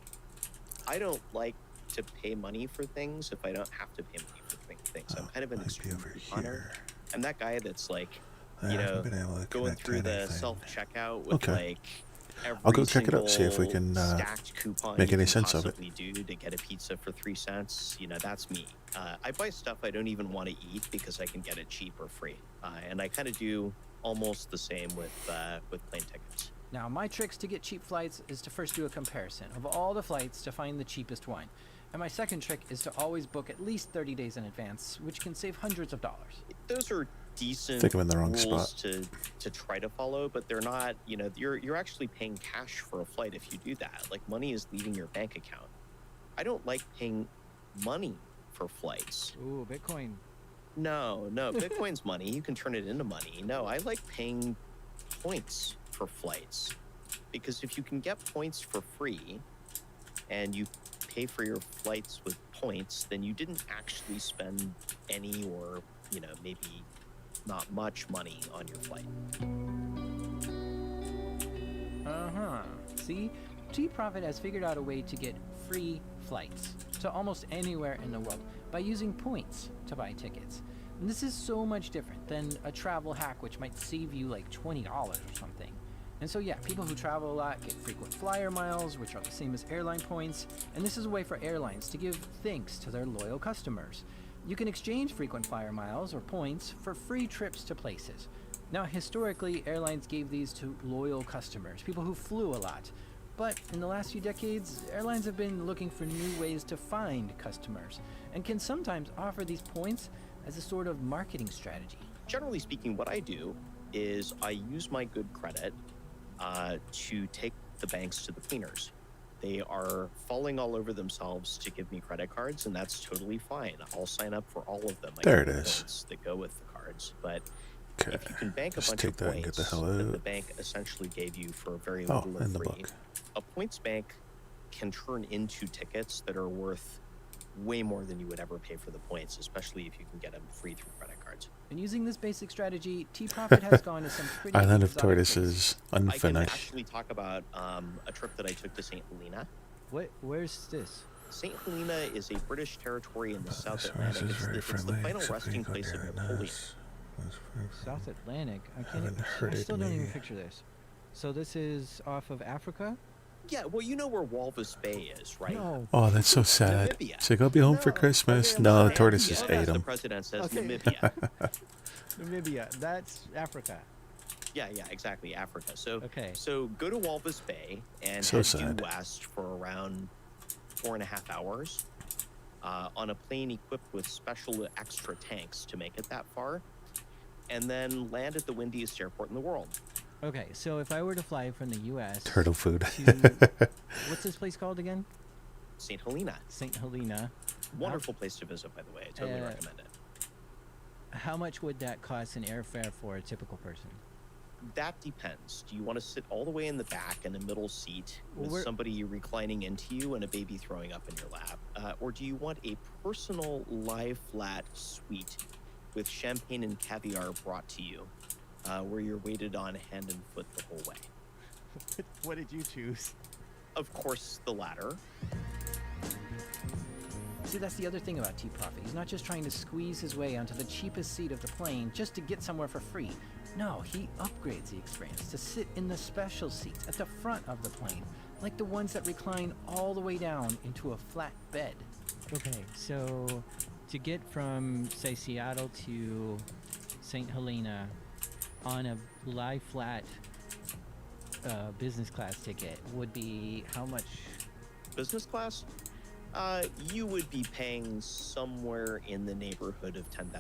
I don't like to pay money for things if I don't have to pay money for things. I'm kind of an Might be extreme over couponer. here. I'm that guy that's like, I you haven't know, been able to going connect through to the anything. self-checkout with Okay. like every I'll go check it out, see if we single can stacked coupon make you any can sense of it. possibly do to get a pizza for 3 cents. You know, that's me. I buy stuff I don't even want to eat because I can get it cheap or free. And I kind of do almost the same with plane tickets. Now, my tricks to get cheap flights is to first do a comparison of all the flights to find the cheapest one. And my second trick is to always book at least 30 days in advance, which can save hundreds of dollars. Those are decent think I'm in the wrong rules spot. to try to follow, but they're not, you know, you're actually paying cash for a flight if you do that. Like, money is leaving your bank account. I don't like paying money for flights. Ooh, Bitcoin. No, Bitcoin's money. You can turn it into money. No, I like paying points for flights, because if you can get points for free and you pay for your flights with points, then you didn't actually spend any, or, you know, maybe not much money on your flight. See, T-Profit has figured out a way to get free flights to almost anywhere in the world by using points to buy tickets. And this is so much different than a travel hack, which might save you like $20 or something. And so yeah, people who travel a lot get frequent flyer miles, which are the same as airline points, and this is a way for airlines to give thanks to their loyal customers. You can exchange frequent flyer miles or points for free trips to places. Now, historically, airlines gave these to loyal customers, people who flew a lot. But in the last few decades, airlines have been looking for new ways to find customers, and can sometimes offer these points as a sort of marketing strategy. Generally speaking, what I do is I use my good credit to take the banks to the cleaners. They are falling all over themselves to give me credit cards, and that's totally fine. I'll sign up for all of them. There get it is. points that go with the cards. But Okay. if you can bank a Just bunch take of that and get points the hell that out. the bank essentially gave you for very Oh, little or in the free, book. a points bank can turn into tickets that are worth way more than you would ever pay for the points, especially if you can get them free through credit cards. And using this basic strategy, T-Profit has gone to some pretty Island of exotic places. Tortoises, I can unfinished. actually talk about a trip that I took to St. Helena. Where's this? St. Helena is a British territory in the South This Atlantic. horse is It's very the friendly, final except resting he got place of your Napoleon. nose. That's very South friendly. Atlantic. I can't Haven't even, I hurted still don't even me. picture this. So this is off of Africa? Yeah, well, you know where Walvis Bay is, right? No. Oh, that's so sad. Namibia. So go be home for No. Christmas. Okay, No, the I'm sorry. tortoises Yeah, ate as the them. president says, Okay. Namibia. Namibia. That's Africa. Yeah, exactly, Africa. So, Okay. so go to Walvis Bay and So head sad. due west for around 4.5 hours on a plane equipped with special extra tanks to make it that far, and then land at the windiest airport in the world. Okay, so if I were to fly from the U.S. Turtle food. to what's this place called again? St. Helena. St. Helena. Wonderful place to visit, by the way. I totally recommend it. How much would that cost in airfare for a typical person? That depends. Do you want to sit all the way in the back in a middle seat with Well, somebody reclining into you and a baby throwing up in your lap? Or do you want a personal lie-flat suite with champagne and caviar brought to you, where you're waited on hand and foot the whole way? What did you choose? Of course, the latter. See, that's the other thing about T-Profit. He's not just trying to squeeze his way onto the cheapest seat of the plane just to get somewhere for free. No, he upgrades the experience to sit in the special seats at the front of the plane, like the ones that recline all the way down into a flat bed. Okay, so to get from, say, Seattle to St. Helena on a lie flat business class ticket would be how much? Business class? You would be paying somewhere in the neighborhood of $10,000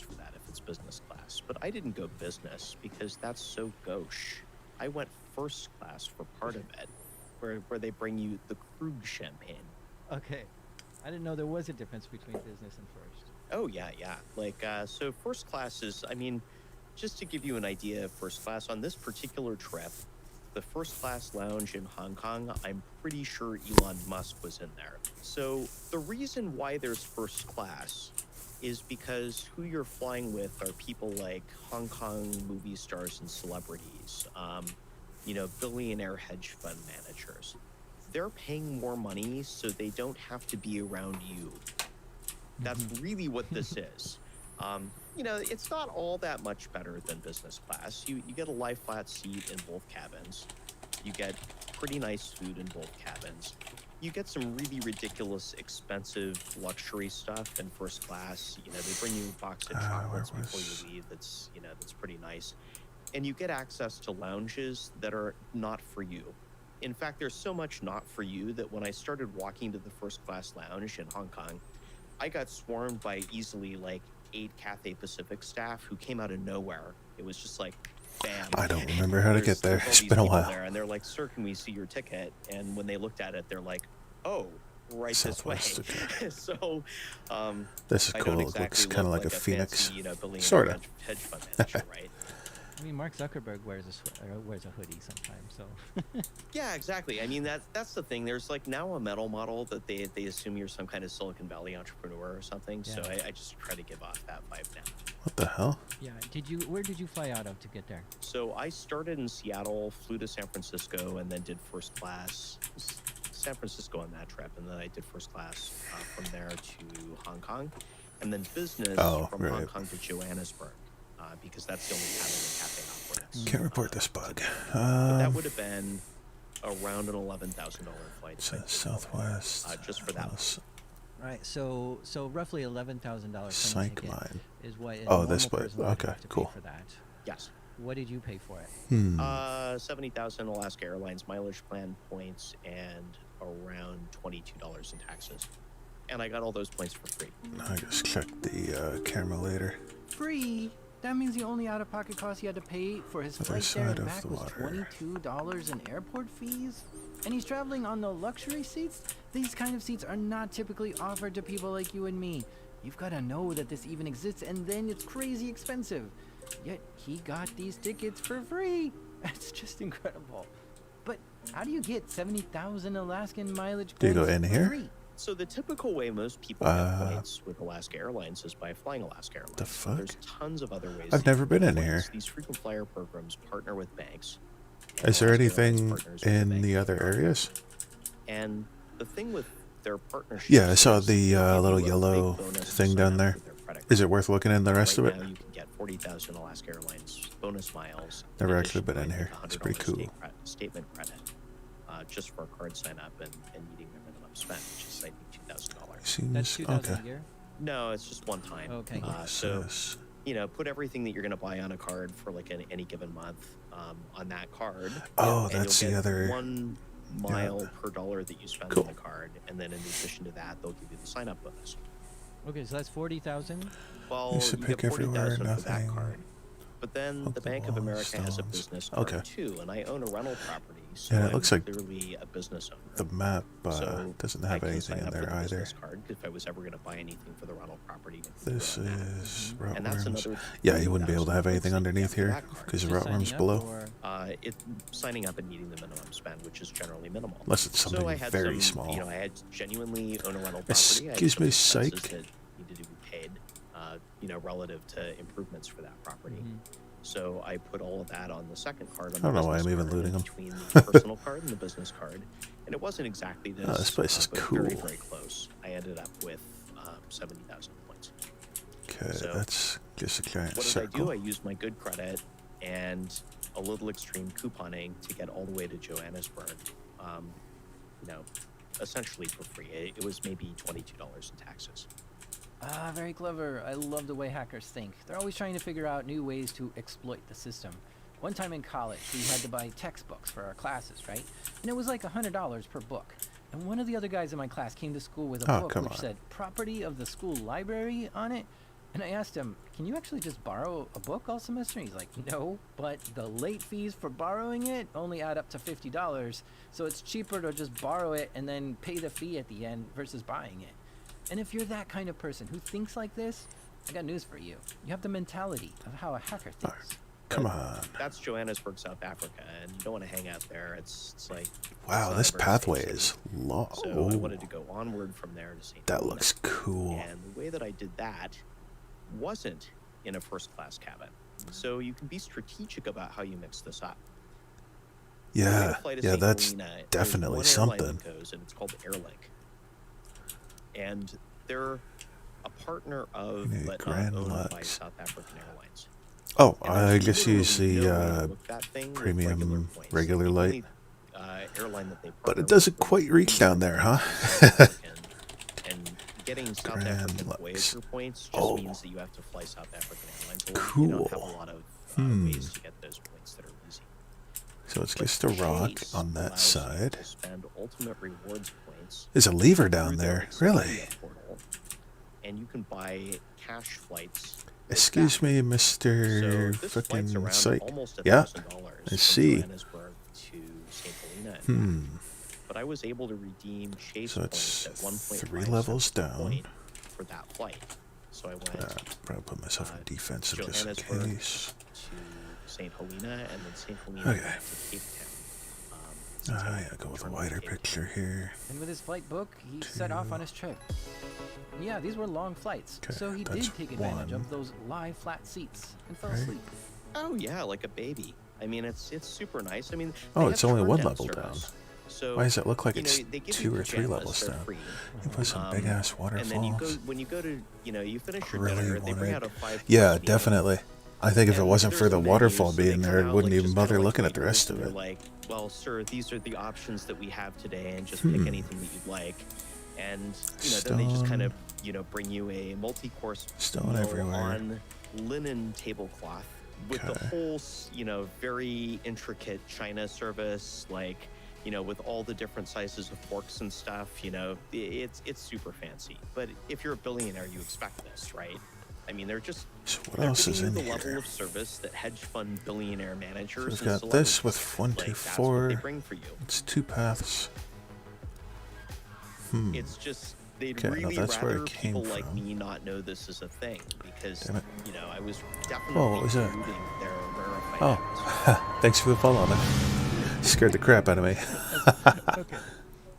for that if it's business class. But I didn't go business because that's so gauche. I went first class for part of it, where they bring you the Krug champagne. Okay. I didn't know there was a difference between business and first. Oh, yeah. Like, so first class is, I mean, just to give you an idea of first class, on this particular trip, the first class lounge in Hong Kong, I'm pretty sure Elon Musk was in there. So the reason why there's first class is because who you're flying with are people like Hong Kong movie stars and celebrities, billionaire hedge fund managers. they're paying more money so they don't have to be around you. That's really what this is. It's not all that much better than business class. You get a lie flat seat in both cabins. You get pretty nice food in both cabins. You get some really ridiculous, expensive luxury stuff in first class. They bring you a box of chocolates before you leave. That's pretty nice. And you get access to lounges that are not for you. In fact, there's so much not for you that when I started walking to the first class lounge in Hong Kong, I got swarmed by easily like 8 Cathay Pacific staff who came out of nowhere. It was just like, bam. I don't remember how to get there. It's been a while. There, and they're like, "Sir, can we see your ticket?" And when they looked at it, they're like, "Oh, right Southwest, this way." okay. So, This is I cool. don't It exactly looks look kind of like a phoenix. fancy, billionaire Sorta. hedge fund manager, right? I mean, Mark Zuckerberg wears a hoodie sometimes, so. Yeah, exactly. I mean, that's the thing. There's like now a mental model that they assume you're some kind of Silicon Valley entrepreneur or something. Yeah. So I just try to give off that vibe now. What the hell? Yeah. Where did you fly out of to get there? So I started in Seattle, flew to San Francisco, and then did first class. San Francisco on that trip, and then I did first class from there to Hong Kong, and then business from Hong Kong to Johannesburg, because that's the only cabin the cafe operates. Can't report this bug. But that would have been around an $11,000 flight. Southwest. Just for that. Right. So roughly $11,000 Psych line. is what. This way. Okay, cool. For that. Yes. What did you pay for it? 70,000 Alaska Airlines mileage plan points and around $22 in taxes. And I got all those points for free. I just checked the camera later. Free? That means the only out-of-pocket cost he had to pay for his Other flight there side and of back the was water. $22 in airport fees? And he's traveling on the luxury seats? These kind of seats are not typically offered to people like you and me. You've got to know that this even exists, and then it's crazy expensive. Yet he got these tickets for free. It's just incredible. But how do you get 70,000 Alaskan mileage Do you go points in for here? free? So the typical way most people get points with Alaska Airlines is by flying Alaska Airlines. The fuck? There's tons of other ways. I've to never get been in points. here. These frequent flyer programs partner with banks. and Is there Alaska Airlines anything partners with in bank the other areas? And the thing with their partnership. Yeah, I saw the little yellow thing down there. Is it worth looking in the rest of it? Now you can get 40,000 Alaska Airlines bonus miles. Never in actually been addition in to here. like It's pretty $100 cool. Statement credit, just for a card sign up and meeting their minimum spend, which is I think $2,000. That's Seems 2,000 okay. a year? No, it's just one time. Okay. So Says- put everything that you're going to buy on a card for like any given month on that card. Oh, and that's you'll the get other. 1 mile per dollar that you spend Cool. on the card, and then in addition to that, they'll give you the sign up bonus. Okay, so that's 40,000. Well, Used to you pick get 40,000 everywhere, for that nothing. card. But then Hook the the Bank of wall, America has a stones. business card Okay. too, and I own a rental property, so Yeah, it I'm looks like clearly a business owner. The map So doesn't I have can anything sign in up for there the either. business card if I was ever going to buy anything for the rental property. This is and that's Rotworms. another. Yeah, you wouldn't be able to have 30,000 anything points underneath that you here get for that card. because Just Rotworms signing up, below. or- Signing up and meeting the minimum spend, which is generally minimal. Unless it's So something I had very some, small. I had genuinely own a rental property. I had Excuse some me, expenses psych. that needed to be paid, relative to improvements for that property. Mhm. So I put all of that on the second card. On I don't the know why business I'm even card, looting them. between the personal card and the business card, and it wasn't exactly this. Oh, this place is but Very, cool. very close. I ended up with 70,000 points. Okay, So, that's just a giant What did I do? circle. I used my good credit and a little extreme couponing to get all the way to Johannesburg. Essentially for free. It was maybe $22 in taxes. Ah, very clever. I love the way hackers think. They're always trying to figure out new ways to exploit the system. One time in college, we had to buy textbooks for our classes, right? And it was like $100 per book. And one of the other guys in my class came to school with a Oh, book come which on. said property of the school library on it. And I asked him, can you actually just borrow a book all semester? And he's like, no, but the late fees for borrowing it only add up to $50. So it's cheaper to just borrow it and then pay the fee at the end versus buying it. And if you're that kind of person who thinks like this, I got news for you. You have the mentality of how a hacker thinks. Come on. That's Johannesburg, South Africa, and you don't want to hang out there. It's like Wow, it's this not a very safe pathway city. is long. So I wanted to go onward from there to St. That Helena. looks cool. And the way that I did that wasn't in a first class cabin. So you can be strategic about how you mix this up. Yeah, fly to yeah, St. that's Helena, there's definitely one airline something. that goes, and it's called Airlink. And they're a partner of, Need but not Grand owned by Lux. South African Airlines. Oh, And I there's just use literally no way the to book that thing with premium points. regular The light. only, airline that they But partner it doesn't with quite reach down there, huh? South African, and getting South Grand African Lux. Voyager points just Oh. means that you have to fly South African Airlines. Or you don't have a Cool. lot of ways to get those points that are easy. So it's But just a rock Chase on that allows you side. to spend ultimate rewards points There's a lever through down their there. Really? Expedia portal, and you can buy cash flights. with Excuse that. me, So Mr. this flight's Fucking around Site. almost Yeah, $1,000 I from see. Johannesburg to St. Helena. and back. Hmm. But I was able to redeem Chase So points it's at 1.5 3 cents levels per down. point for that flight. So I went Probably put myself in defensive just in Johannesburg case. to St. Helena, and then St. Helena Okay. back to Cape Town. Ah, yeah, go with a wider picture here. And with his flight book, he set off on his trip. Yeah, these were long flights, Okay, so he that's did take advantage one. of those lie flat seats and fell Right. asleep. Oh yeah, like a baby. I mean, it's super nice. I mean, Oh, they it's have only one turn-down level down. service. So Why does it look like you know, it's they give 2 you or 3 pajamas, levels they're down? free. You put some big ass And then waterfalls. when you go to, you finish your Really dinner, they bring out wanted- a 5 Yeah, course meal. definitely. I think if it And wasn't for there's the a menu, waterfall so they being come there, I out, wouldn't like, even just kinda bother like looking at the waiters, rest of and it. they're like, well, sir, these are the options that we have today, and just pick anything that you'd like. And then they just kind of bring you a multi-course Stone meal everywhere. on linen tablecloth with the Okay. whole very intricate china service, like with all the different sizes of forks and stuff. It's super fancy. But if you're a billionaire, you expect this, right? I mean, they're So what they're else giving is you in the level here? of service that hedge fund billionaire managers we've and got this celebrities with like, 1, 2, that's what 4. they bring for you. It's 2 paths. It's just they'd Okay, no, really that's where it rather came people like from. me not know this is a thing, because Damn it. I was definitely Oh, what was that? rooting their rarefied Oh, items. thanks for the follow, man. Scared the crap out of me. Okay.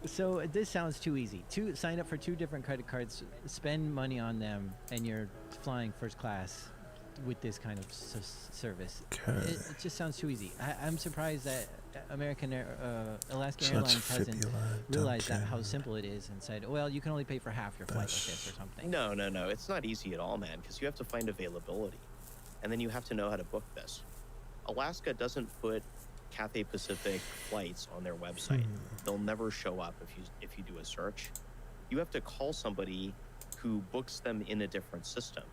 So this sounds too easy. Sign up for 2 different credit cards, spend money on them, and you're flying first class with this kind of service. Okay. It just sounds too easy. I'm surprised that Alaska So that's Airlines hasn't fibula, realized that how Duncan. simple it is and said, well, you can only pay for half your flight with this or something. No, it's not easy at all, man, because you have to find availability, and then you have to know how to book this. Alaska doesn't put Cathay Pacific flights on their website. They'll never show up if you do a search. You have to call somebody who books them in a different system.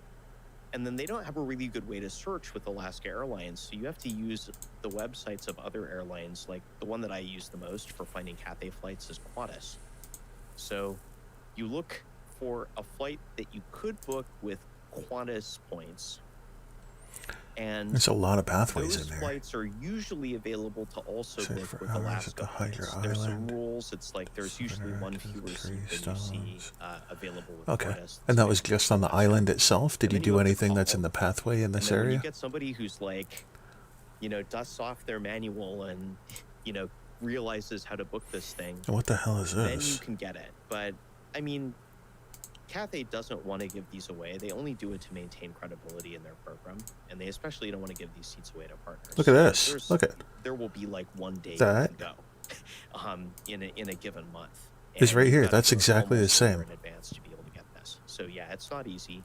And then they don't have a really good way to search with Alaska Airlines, so you have to use the websites of other airlines. Like the one that I use the most for finding Cathay flights is Qantas. So you look for a flight that you could book with Qantas points, and There's a lot of pathways those in there. flights are usually available to also Say book for with hours at Alaska the Hydra points. There's some Island. rules. It's like there's usually one Active fewer seat three than you see stones. available with Okay. Qantas. And that That's was like- just on the island itself? Did And you then you do have to anything that's call. in the pathway in And this then when area? you get somebody who's like, dusts off their manual and, realizes how to book this thing, And what the hell is then you this? can get it. But, I mean, Cathay doesn't want to give these away. They only do it to maintain credibility in their program, and they especially don't want to give these seats away to partners. Look at So this. Look at there will be like one day that. you can go, in a given month. It's And right you've here. gotta That's book exactly the almost a year same. in advance to be able to get this. So yeah, it's not easy.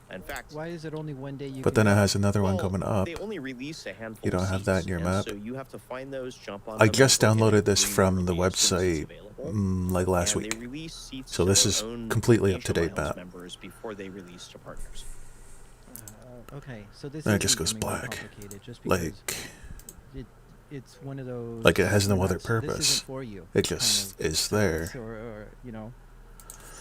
In fact, Why is it only one day you But can then it go? has another one well, coming up. they only release a handful. You don't of have that in seats, your and map? So you have to find those, jump on I them, just and book it downloaded this and from the re-release as soon as it's website available. like last And week. they release seats So to this their is own completely up Asia to date Miles map. members before they release to partners. Okay, so this And it is just goes becoming more black. complicated just because Like, it's one of those. Like it has no other this purpose. isn't for you. it kind just of is there. Or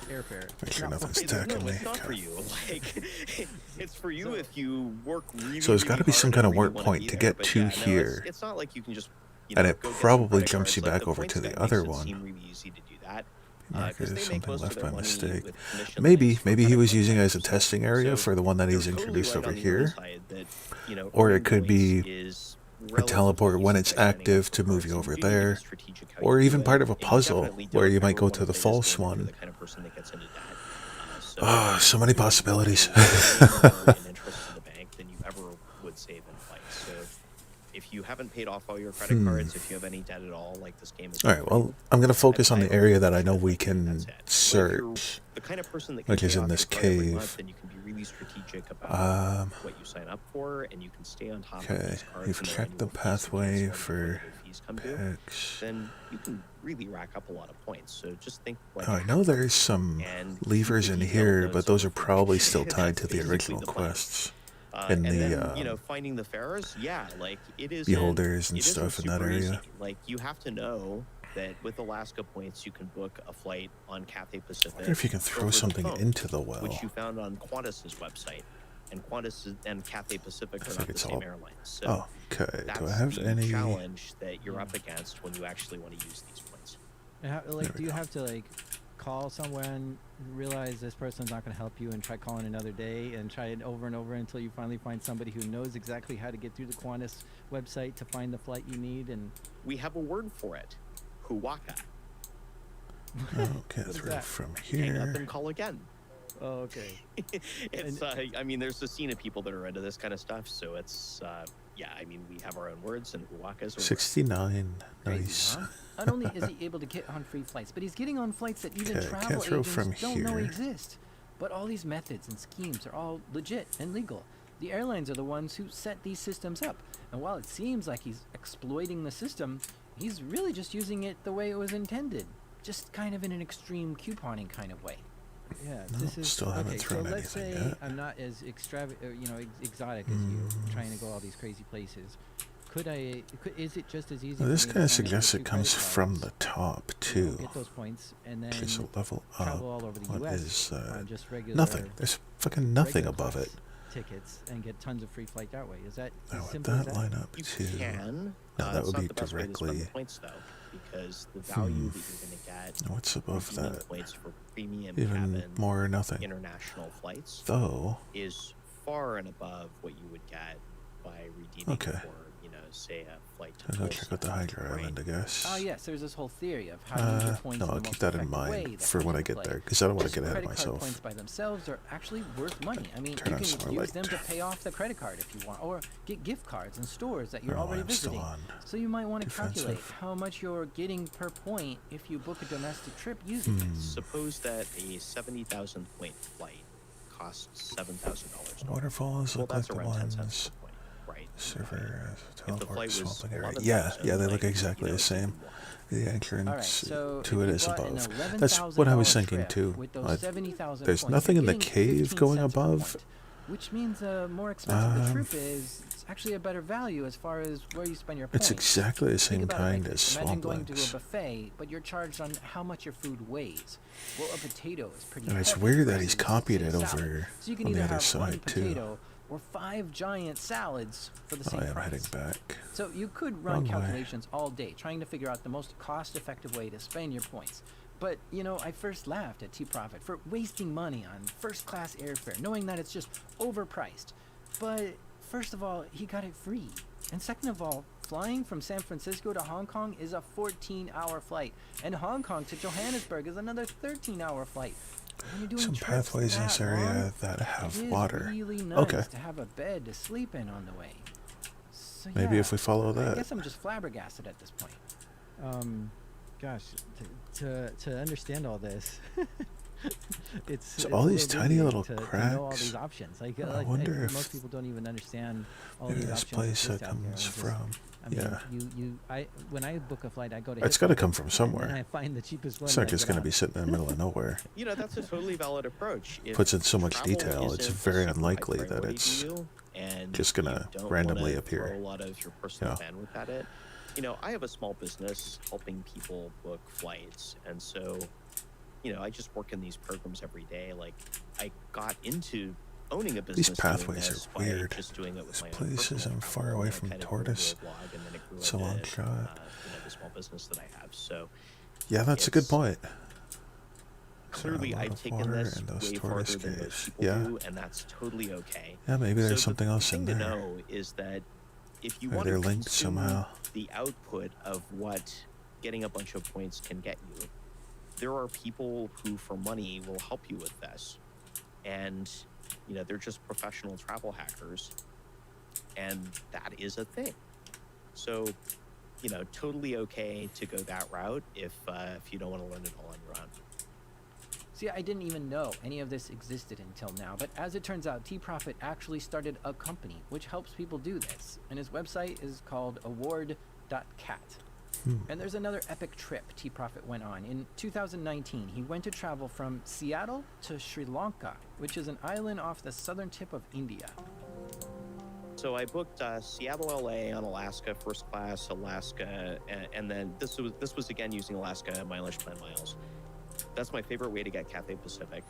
airfare. Make It's sure not for nothing's you. attacking No, me. it's not for Okay. you. Like, it's for you if you work really. So there's got to be some kind of work point to get to no, here. It's not like you can just. And it go get some probably credit jumps cards. you Like, back the over points to the guy other makes it one. seem really easy to do that. Mark, 'cause they there's make something most of left their by money mistake. with commission Maybe links for he credit was card using it as a members. testing area So for the one that they're he's totally introduced right over on the here. side that, Or earning it could points be is a relatively teleport when easy it's by signing up active for to move cards, you and over you do need to be there. strategic how Or you even do part it, of a and you puzzle definitely where don't you might ever go wanna to the play this false game if you're one. the kind of person that gets into debt. So Ah, so many possibilities. you're putting more in interest to the bank than you ever would save in flights. So if you have haven't paid off all your credit cards, if you have any debt at all, like this game is. All right, well, I'm going to focus on the area that I know we can search, the kind of person that which is in this cave. Then you can be really strategic about what you sign up for, and you can stay on top of Okay, these cards. you've checked the pathway for picks. Then you can really rack up a lot of points. So just think. Oh, I know there's some levers in here, but those are probably still tied to the original quests. And then, finding the pharaohs, like it is beholders and stuff in that area. Easy. Like you have to know that with Alaska points, you can book a flight on Cathay Pacific. I wonder if you can throw something into the well. Which you found on Qantas's website, and Qantas and Cathay Pacific are not the same airlines. So oh, okay. That's do I have the any challenge that you're up against when you actually want to use these points? Do you have to call somewhere and realize this person's not going to help you and try calling another day and try it over and over until you finally find somebody who knows exactly how to get through the Qantas website to find the flight you need? And we have a word for it, huwaka. Okay, through from here. Hang up and call again. Oh, okay. It's there's a scene of people that are into this kind of stuff, so it's we have our own words, and huwakas. 69, Crazy, nice. huh? Not only is he able to get on free flights, but he's getting on flights that even Okay, travel can't throw agents from don't know here. exist. But all these methods and schemes are all legit and legal. The airlines are the ones who set these systems up. And while it seems like he's exploiting the system, he's really just using it the way it was intended. Just kind of in an extreme couponing kind of way. Yeah, No, this is still haven't okay. So thrown let's say anything yet. I'm not as exotic as you, trying to go all these crazy places. Is it just as easy? Well, this for me kind of to sign up suggests for it 2 comes credit from cards, the top, you know, too. get those points and then Okay, so level travel up. all over the What U.S. is on just regular nothing? There's fucking nothing regular above it. class tickets and get tons of free flight that way. Is that Now, as would simple as that that? line up You to... can. No, that it's would not be the best way to spend directly... the points though, because the value that you're going to get. What's above redeeming that? points for premium Even cabin more or nothing. international flights Though... is far and above what you would get by redeeming Okay. for, say, a flight to I'll go check out the Tulsa, Hydra right? Island, I guess. Oh yes, there's this whole theory of how to use your points no, in I'll the keep most that in effective way mind that for comes when I into get play. there, because I don't want Just to get ahead of credit card myself. points by themselves are actually worth money. I mean, Turn you on can some use light. them to pay off the credit card if you want, or get gift cards in stores that you're Oh, already I'm still visiting. on. So you might want to calculate Defensive. how much you're getting per point if you book a domestic trip using it. Suppose that a 70,000 point flight costs $7,000. Waterfalls Well, look like that's the around 10 cents ones. per point, right? Server, If the flight teleport, was swapping area. 11,000, Yeah, they look like, exactly the same. The entrance All right, so to if it you is bought an above. That's what I was $11,000 thinking trip too. with those 70,000 There's points, nothing you're in the getting cave 15 going cents per above. point, which means the more expensive the trip is, it's actually a better value as far as where you spend your points. It's exactly the Think same about it kind like as this. Imagine swamp going to a links. buffet, but you're charged on how much your food weighs. Well, a potato is pretty And it's heavy weird that versus, he's copied say, it a salad. over So you can on the either other have one side too. potato or 5 giant salads for the Oh, same I am price. heading back. So you could run Wrong way. calculations all day trying to figure out the most cost-effective way to spend your points. But, I first laughed at T-Profit for wasting money on first-class airfare, knowing that it's just overpriced. But first of all, he got it free. And second of all, flying from San Francisco to Hong Kong is a 14-hour flight. And Hong Kong to Johannesburg is another 13-hour flight. When you're doing Some trips pathways in this that area long, that have it is water. really nice Okay. to have a bed to sleep in on the way. So Maybe yeah, if we follow I that. guess I'm just flabbergasted at this point. Gosh, to understand all this, it's So it's all a these little tiny dizzying little to know all cracks. these options. Like, I wonder if most people don't even understand all maybe these this options place exist that out there. comes It's just- from. I mean, Yeah. when I book a flight, I go to. It's got to Heathrow, come from and somewhere. then I find the cheapest one. It's and not I just get going to on. be sitting in the middle of nowhere. That's a totally valid approach. If Puts in so much travel detail, it's isn't a very super high unlikely that priority it's to you, and just gonna you don't randomly wanna appear. throw a lot of your personal Yeah. bandwidth at it. I have a small business helping people book flights, and so, I just work in these programs every day. Like, I got into owning a business. These pathways doing are this by weird. Just doing it with This my own place personal isn't travel, far away and from kind of grew into Tortoise. a blog, and then it grew It's a into, long shot. the small business that I have. So Yeah, that's a good it's- point. clearly, a lot I've of taken water this and those way tortoise farther than most caves. people Yeah. do, and that's totally okay. Yeah, maybe there's So something the else in thing there. to know is that if you Or want they're to linked consume somehow. the output of what getting a bunch of points can get you, there are people who, for money, will help you with this. And, they're just professional travel hackers. And that is a thing. So, totally okay to go that route if you don't want to learn it all on your own. See, I didn't even know any of this existed until now, but as it turns out, T-Profit actually started a company which helps people do this, and his website is called award.cat. And there's another epic trip T-Profit went on. In 2019, he went to travel from Seattle to Sri Lanka, which is an island off the southern tip of India. So I booked Seattle, LA on Alaska, first class, Alaska, and then this was again using Alaska mileage plan miles. That's my favorite way to get Cathay Pacific.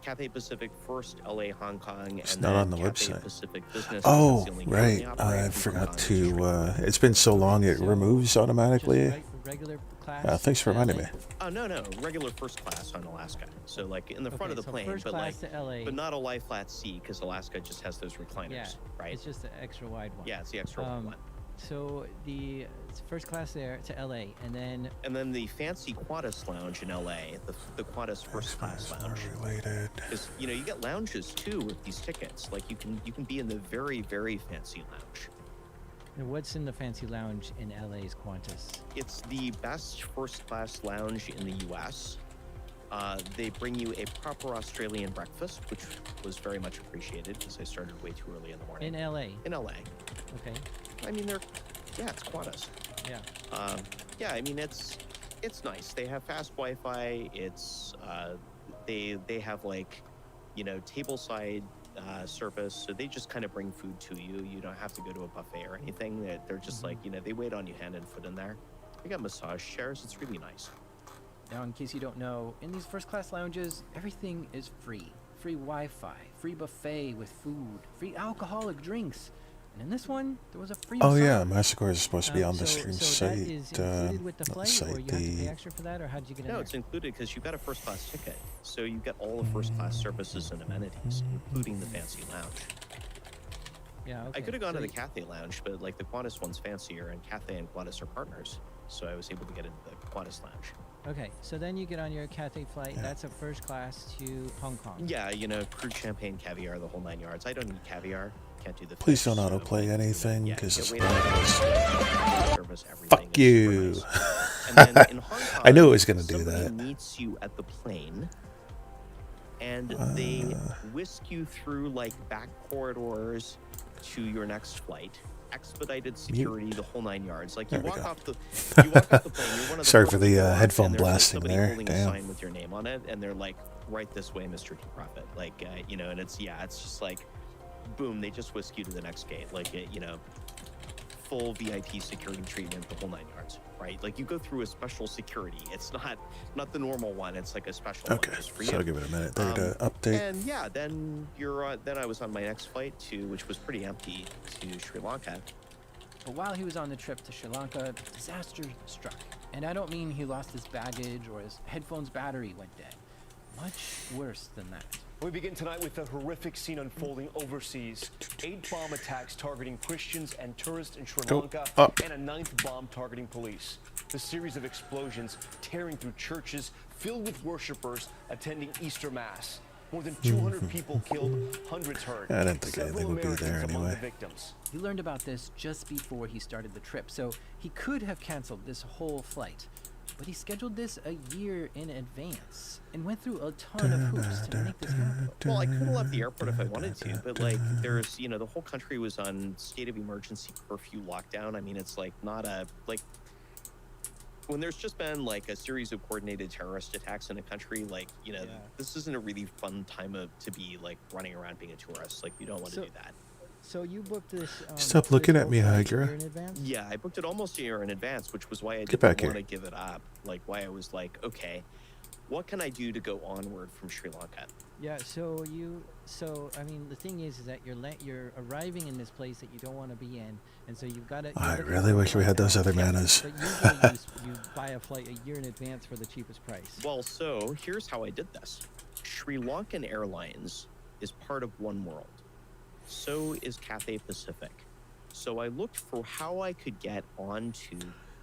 Cathay Pacific first, LA, Hong Kong, It's and not then on the Cathay website. Pacific Business. Oh, is the only right. company operating I from forgot Hong Kong Sri to. Lanka. It's been so long it removes automatically. Just regular class. Thanks for reminding me. Oh no, regular first class on Alaska. So like in the front of the so plane, first but class like, to LA. but not a lie flat seat because Alaska just has those recliners, Yeah, right? it's just the extra wide one. Yeah, it's the extra one. So it's first class there to LA, and then the fancy Qantas lounge in LA, the Qantas first class lounge. Related. Because you get lounges too with these tickets. Like you can be in the very, very fancy lounge. and what's in the fancy lounge in LA's Qantas? It's the best first class lounge in the US. They bring you a proper Australian breakfast, which was very much appreciated because I started way too early in the morning. In LA. In LA. Okay. I mean, it's Qantas. Yeah. Yeah, I mean, it's nice. They have fast Wi-Fi. It's they have like, tableside service, so they just kind of bring food to you. You don't have to go to a buffet or anything. They're just like, they wait on you hand and foot in there. They got massage chairs. It's really nice. Now, in case you don't know, in these first-class lounges, everything is free. Free Wi-Fi, free buffet with food, free alcoholic drinks. And in this one, there was a free Oh massage. yeah, Massacre is supposed to be on the stream so site. that is included with the not flight, site, or you have to pay the extra for that, or how did you get in No, there? it's included because you got a first class ticket. So you get all the first class services and amenities, including the fancy lounge. Yeah, okay. I could have gone So to the Cathay lounge, but like the Qantas one's fancier, and Cathay and Qantas are partners. So I was able to get into the Qantas lounge. Okay, so then you get on your Cathay flight. Yeah. That's a first class to Hong Kong. Yeah, crude champagne, caviar, the whole 9 yards. I don't eat caviar. Can't do the Please fish, don't so, autoplay anything, yeah, 'cause get it's way not down to nice. the service, everything. Fuck It's super you. nice. And then in Hong Kong, I knew it was gonna do somebody that. meets you at the plane, and they whisk you through like back corridors to your next flight. Expedited security, the whole 9 yards. Like you There we walk go. off the plane, you're one of the Sorry first for the, people up, headphone and there's, like, blasting somebody there. holding a Damn. sign with your name on it, and they're like, right this way, Mr. T-Profit. Like, and it's just like, boom, they just whisk you to the next gate. Like, full VIP security treatment, the whole 9 yards, right? Like you go through a special security. It's not the normal one. It's like a special Okay, one just for so you. I'll give it a minute there to update. And yeah, then then I was on my next flight which was pretty empty, to Sri Lanka. But while he was on the trip to Sri Lanka, disaster struck. And I don't mean he lost his baggage or his headphone's battery went dead. Much worse than that. We begin tonight with a horrific scene unfolding overseas. 8 bomb attacks targeting Christians and tourists in Sri Go Lanka, up. and a 9th bomb targeting police. The series of explosions tearing through churches filled with worshippers attending Easter Mass. More than 200 people killed, hundreds hurt. I didn't think Several anything would be there Americans among the anyway. victims. He learned about this just before he started the trip, so he could have canceled this whole flight. But he scheduled this a year in advance and went through a ton of hoops to make this happen. Well, I could have left the airport if I wanted to, but like there's, the whole country was on state of emergency curfew lockdown. I mean, it's like not when there's just been like a series of coordinated terrorist attacks in a country, like, this isn't a really fun time to be like running around being a tourist. Like you don't want to do that. So you booked this. Stop this looking at whole me, flight a Hydra. year in advance? Yeah, I booked it almost a year in advance, which was why I Get didn't back want here. to give it up. Like why I was like, okay, what can I do to go onward from Sri Lanka? Yeah. So I mean, the thing is that you're arriving in this place that you don't want to be in, and so you've got to. I really wish we had those other manas. But usually you buy a flight a year in advance for the cheapest price. Well, so here's how I did this. Sri Lankan Airlines is part of One World. So is Cathay Pacific. So I looked for how I could get onto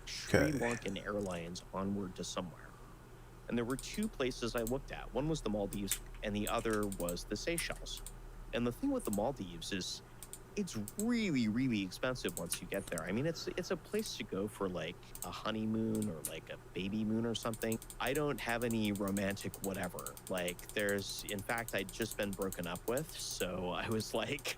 Sri Okay. Lankan Airlines onward to somewhere. And there were 2 places I looked at. One was the Maldives, and the other was the Seychelles. And the thing with the Maldives is it's really, really expensive once you get there. I mean, it's a place to go for like a honeymoon or like a baby moon or something. I don't have any romantic whatever. Like, in fact, I'd just been broken up with, so I was like,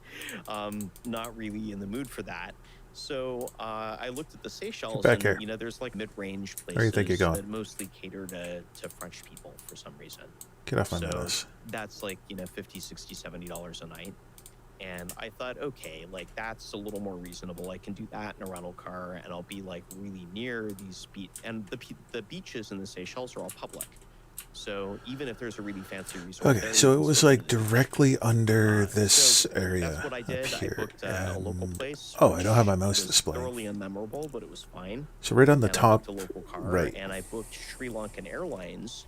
not really in the mood for that. So I looked at the Seychelles, back and here. you know, there's like mid-range Where do you think you're places going? that mostly cater to French people for some reason. Get off my So meadows. that's like, you know, $50, $60, $70 a night. And I thought, okay, like that's a little more reasonable. I can do that in a rental car, and I'll be like really near these and the beaches in the Seychelles are all public. So even if there's a really fancy resort, Okay, so it was like directly under this area that's what I did. up here. I booked a local place. Oh, I don't have my which mouse was displaying. Thoroughly unmemorable, but it was fine. So right on the And I top, booked a local car, right. and I booked Sri Lankan Airlines.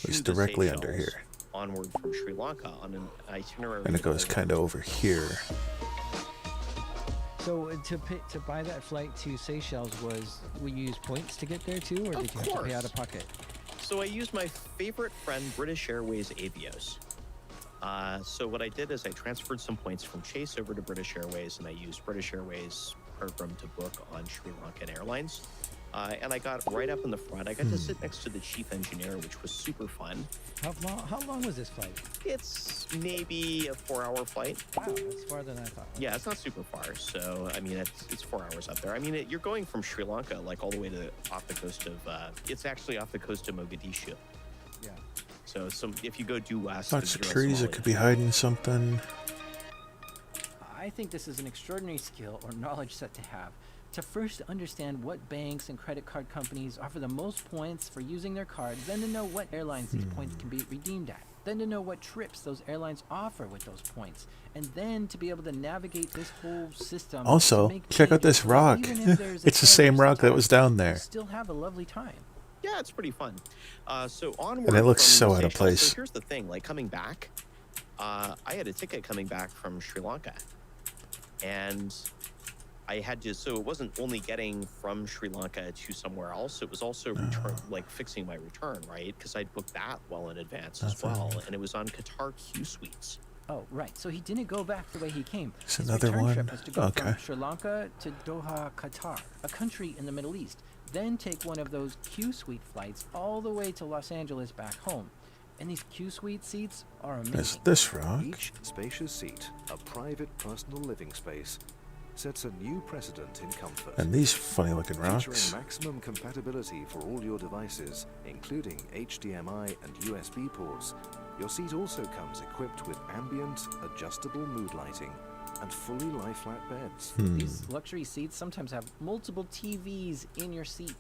It was to the directly under Seychelles, here. onward from Sri Lanka on an itinerary. And it goes that I kind of over here. So to buy that flight to Seychelles, will you use points to get there too, or Of did you have to pay out course. of pocket? So I used my favorite friend, British Airways Avios. So what I did is I transferred some points from Chase over to British Airways, and I used British Airways program to book on Sri Lankan Airlines. And I got right up in the front. I got to sit next to the chief engineer, which was super fun. How long was this flight? It's maybe a 4-hour flight. Wow, that's farther than I thought. Yeah, it's not super far. So, I mean, it's 4 hours up there. I mean, you're going from Sri Lanka, like all the way to off the coast of, it's actually off the coast of Mogadishu. Yeah. So if you go due west, Lots of you're in trees that Somalia. could be hiding something. I think this is an extraordinary skill or knowledge set to have. To first understand what banks and credit card companies offer the most points for using their cards, then to know what airlines these points can be redeemed at, then to know what trips those airlines offer with those points, and then to be able to navigate this whole system. Also, to make check out this changes, so rock. even if there's a It's the same terrorist rock that attack, was down you there. still have a lovely time. Yeah, it's pretty fun. So onward. And it looks from so the out of Seychelles- place. So here's the thing: like coming back, I had a ticket coming back from Sri Lanka, and I had to. So it wasn't only getting from Sri Lanka to somewhere else; it was also like fixing my return, right? Because I'd booked that well in advance as well, and it was on Qatar Q Suites. Oh, right. So he didn't go back the way he came. It's His another return one? trip was to go Okay. from Sri Lanka to Doha, Qatar, a country in the Middle East. Then take one of those Q Suite flights all the way to Los Angeles back home. And these Q Suite seats are There's amazing. this rock. Each spacious seat, a private personal living space, sets a new precedent in comfort. And these funny looking rocks. Featuring maximum compatibility for all your devices, including HDMI and USB ports, your seat also comes equipped with ambient, adjustable mood lighting and fully lie-flat beds. These luxury seats sometimes have multiple TVs in your seat.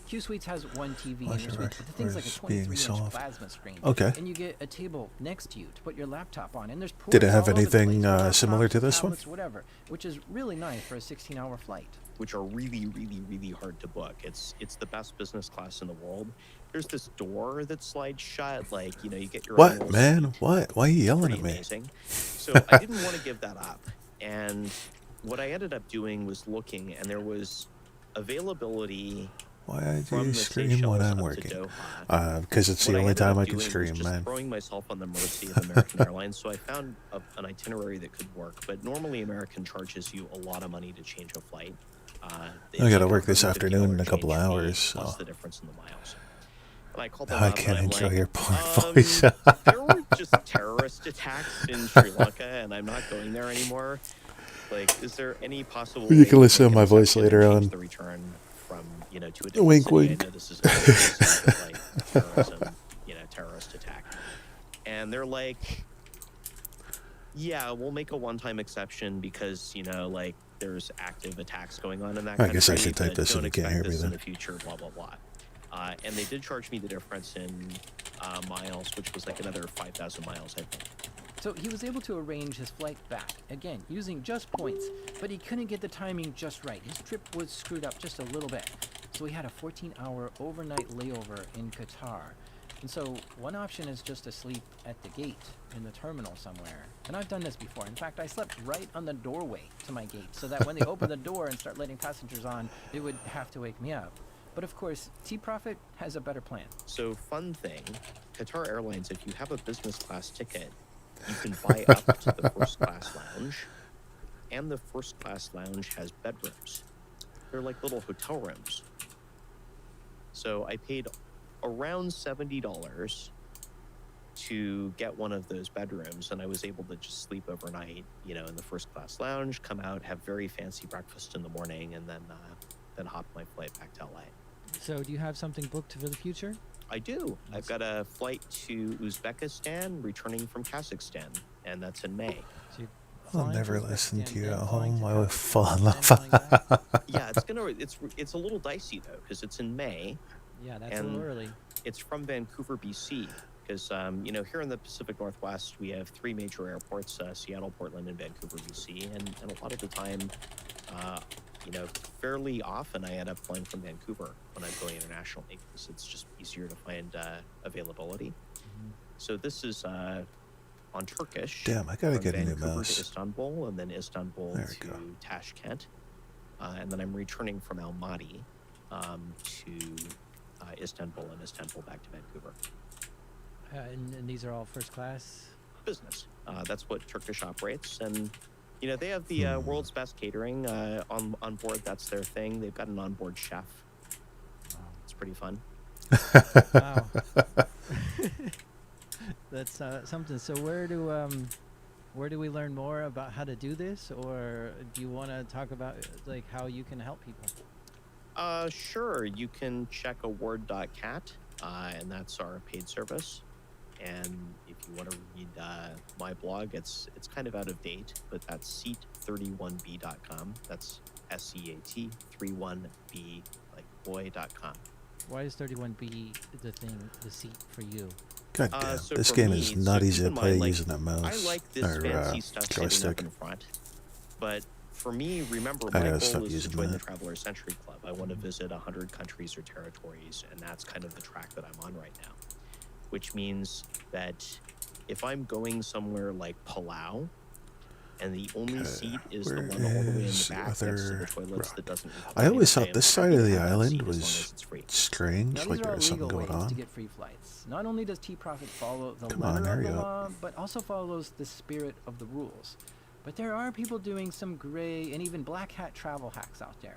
Q Suites has one TV in Why's your your suite, but the thing's like a recorders being 23-inch soft? plasma screen. Okay. And you get a table next to you to put your laptop on, and there's ports Did it have all over the anything, place, similar to laptops, this one? tablets, whatever, which is really nice for a 16-hour flight. Which are really, really, really hard to book. It's the best business class in the world. There's this door that slides shut, like, you know, you get your own What, little man? seat. What? Why are you yelling Pretty at me? amazing. So I didn't want to give that up. And what I ended up doing was looking, and there was availability Why do from you the scream Seychelles when I'm up to working? Doha. Because it's What the I only ended up time I can doing was scream, just man. throwing myself on the mercy of American Airlines. So I found an itinerary that could work. But normally American charges you a lot of money to change a flight. I gotta work this afternoon in a couple of hours, Plus so- the difference in the miles. And I called Now them I up and can't I'm enjoy like, your poor voice. there were just terrorist attacks in Sri Lanka, and I'm not going there anymore. Like, is there any possible You way can listen make to my an voice exception later and change on. the return from, you know, to a different Wink, city? wink. I know this is a like terrorism, you know, terrorist attack. And they're like, yeah, we'll make a one-time exception because, you know, like, there's active attacks going on in that I country. guess I should type but this if don't you can't expect hear me this in then. the future, blah, blah, blah. And they did charge me the difference in miles, which was like another 5,000 miles, I think. So he was able to arrange his flight back, again, using just points, but he couldn't get the timing just right. His trip was screwed up just a little bit. So he had a 14-hour overnight layover in Qatar. And so one option is just to sleep at the gate in the terminal somewhere. And I've done this before. In fact, I slept right on the doorway to my gate so that when they open the door and start letting passengers on, it would have to wake me up. But of course, T-Profit has a better plan. So, fun thing, Qatar Airlines, if you have a business class ticket, you can buy up to the first class lounge. and the first class lounge has bedrooms. They're like little hotel rooms. So I paid around $70 to get one of those bedrooms, and I was able to just sleep overnight, you know, in the first class lounge, come out, have very fancy breakfast in the morning, and then hop my flight back to LA. So do you have something booked for the future? I do. I've got a flight to Uzbekistan, returning from Kazakhstan, and that's in May. So you're I'll flying to never listen Uzbekistan, to you then at flying home. to I would Kazakhstan, fall in then love. flying back? Yeah, it's a little dicey though, because it's in May. Yeah, that's a And- little early. It's from Vancouver, BC, because you know, here in the Pacific Northwest, we have 3 major airports: Seattle, Portland, and Vancouver, BC. And a lot of the time, you know, fairly often, I end up flying from Vancouver when I'm going internationally, because it's just easier to find availability. So this is on Turkish. Damn, I gotta from get a new Vancouver to mouse. Istanbul, and then Istanbul There we to go. Tashkent, and then I'm returning from Almaty to Istanbul, and Istanbul back to Vancouver. And these are all first class? Business. That's what Turkish operates, and you know, they have the world's best catering on board. That's their thing. They've got an onboard chef. It's pretty fun. Wow. That's something. So where do we learn more about how to do this, or do you want to talk about like how you can help people? Sure. You can check award.cat, and that's our paid service. And if you want to read my blog, it's kind of out of date, but that's seat31b.com. That's SEAT 31b like boy.com. Why is 31B the thing, the seat for you? God damn, So this for game me, is so not keep easy to in play mind, like, using a mouse I like this or fancy stuff sitting up joystick. in front, but for me, remember, I my gotta goal stop is to using join the that. Traveler Century Club. I want to visit 100 countries or territories, and that's kind of the track that I'm on right now, which means that if I'm going somewhere like Palau, and the only seat is the where one all the way in the is the back next to other the toilets rock? that doesn't require I me always to thought pay, this I'm side happy of to the have that island seat as long was as it's free. strange, Now, like these are there all was something legal going ways to on. get free flights. Not only does T-Profit follow the Come on, letter of hurry the up. law, but also follows the spirit of the rules. But there are people doing some gray and even black hat travel hacks out there.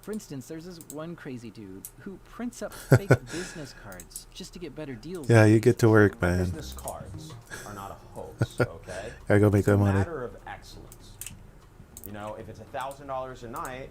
For instance, there's this one crazy dude who prints up fake business cards just to get better deals. Yeah, on you get to visas. work, man. Business cards are not a hoax, okay? Gotta go make It's that a money. matter of excellence. You know, if it's $1,000 a night,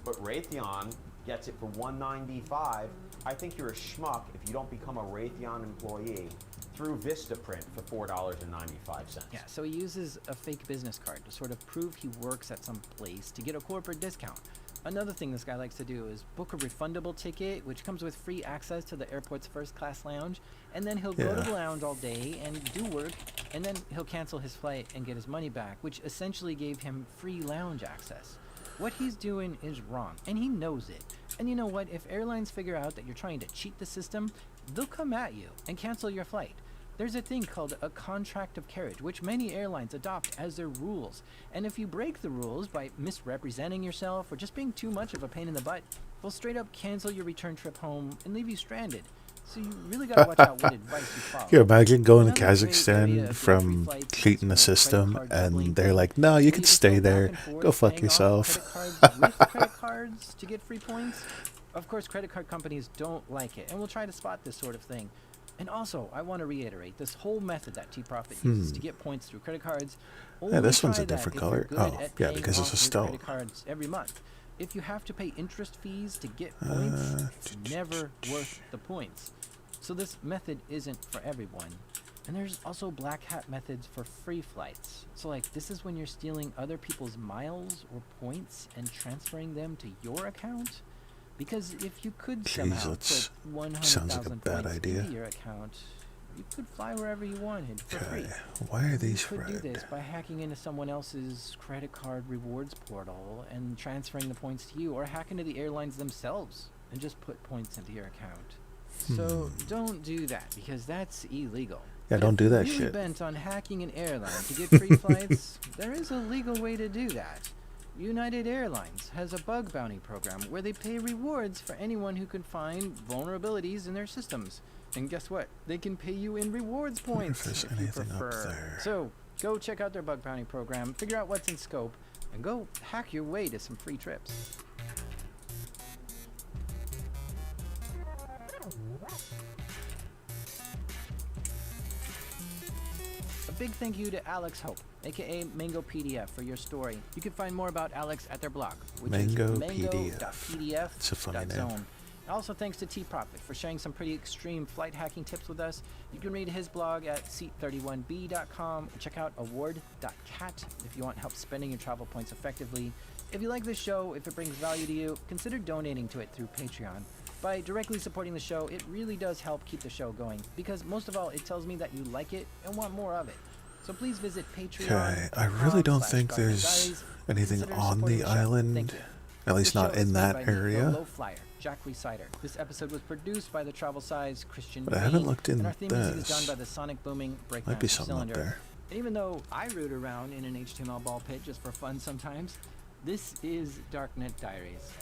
but Raytheon gets it for $195, I think you're a schmuck if you don't become a Raytheon employee through Vistaprint for $4.95. Yeah, so he uses a fake business card to sort of prove he works at some place to get a corporate discount. Another thing this guy likes to do is book a refundable ticket, which comes with free access to the airport's first class lounge, and then he'll go to the lounge all day and do work, and then he'll cancel his flight and get his money back, which essentially gave him free lounge access. What he's doing is wrong, and he knows it. And you know what? If airlines figure out that you're trying to cheat the system, they'll come at you and cancel your flight. There's a thing called a contract of carriage, which many airlines adopt as their rules. And if you break the rules by misrepresenting yourself or just being too much of a pain in the butt, they'll straight up cancel your return trip home and leave you stranded. So you really gotta watch out what advice you follow. Can you imagine going to Another great area Kazakhstan of from getting free flights cheating the is credit system card and doubling. they're like, no, you So can just stay go back there. and forth Go fuck paying off yourself. credit cards with credit cards to get free points. Of course, credit card companies don't like it, and will try to spot this sort of thing. And also, I want to reiterate, this whole method that T-Profit uses to get points through credit cards, Yeah, this only one's a try that different if color. you're good Oh, at yeah, paying because it's off a your stone. credit cards every month. If you have to pay interest fees to get points, it's never worth the points. So this method isn't for everyone. And there's also black hat methods for free flights. So like, this is when you're stealing other people's miles or points and transferring them to your account. Because if you could somehow that's- put 100,000 sounds like a bad points idea. into your account, you could fly wherever you wanted for free. Okay, why are these You could do red? this by hacking into someone else's credit card rewards portal and transferring the points to you, or hack into the airlines themselves and just put points into your account. So don't do that, because that's illegal. Yeah, But don't if do you're that really shit. bent on hacking an airline to get free flights, there is a legal way to do that. United Airlines has a bug bounty program where they pay rewards for anyone who can find vulnerabilities in their systems. And guess what? They can pay you in rewards Wonder if points there's if you anything up prefer. there. So go check out their bug bounty program, figure out what's in scope, and go hack your way to some free trips. A big thank you to Alex Hope, aka Mango PDF, for your story. You can find more about Alex at their blog, which Mango is PDF. It's a funny name. mango.pdf.zone. Also thanks to T-Profit for sharing some pretty extreme flight hacking tips with us. You can read his blog at seat31b.com. Check out award.cat if you want help spending your travel points effectively. If you like this show, if it brings value to you, consider donating to it through Patreon. By directly supporting the show, it really does help keep the show going, because most of all, it tells me that you like it and want more of it. So please visit Patreon. Okay, I really don't think there's anything on the island, at least not in that area. Low Flyer, Jack Reciter. This episode was produced by the Travel Size Christian But I haven't Bean, looked in and our theme music is this. done by the Sonic Booming Might be Breakmaster something Cylinder. up there. And even though I root around in an HTML ball pit just for fun sometimes, this is Darknet Diaries.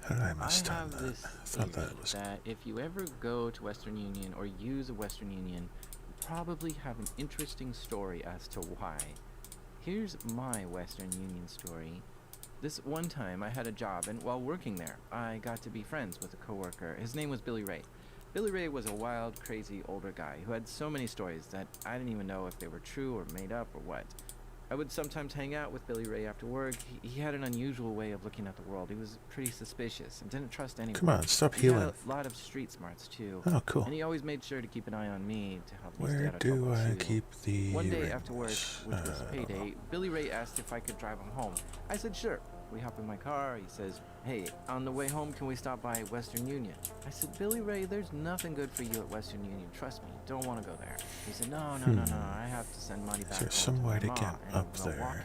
How did I miss I on have that? this I thought theory that was. that if you ever go to Western Union or use a Western Union, you probably have an interesting story as to why. Here's my Western Union story. This one time I had a job, and while working there, I got to be friends with a coworker. His name was Billy Ray. Billy Ray was a wild, crazy older guy who had so many stories that I didn't even know if they were true or made up or what. I would sometimes hang out with Billy Ray after work. He had an unusual way of looking at the world. He was pretty suspicious and didn't trust anyone. Come on, stop He had healing. a lot of street smarts too. Oh, cool. And he always made sure to keep an eye on me to help me stay Where out of do trouble I too. keep the One day rings? after work, which was payday, Billy Ray asked if I could drive him home. I said sure. We hop in my car. He says, "Hey, on the way home, can we stop by Western Union?" I said, "Billy Ray, there's nothing good for you at Western Union. Trust me, don't want to go there." He said, "No, I have to send money back Is there home some way my to mom get in up there? Milwaukee."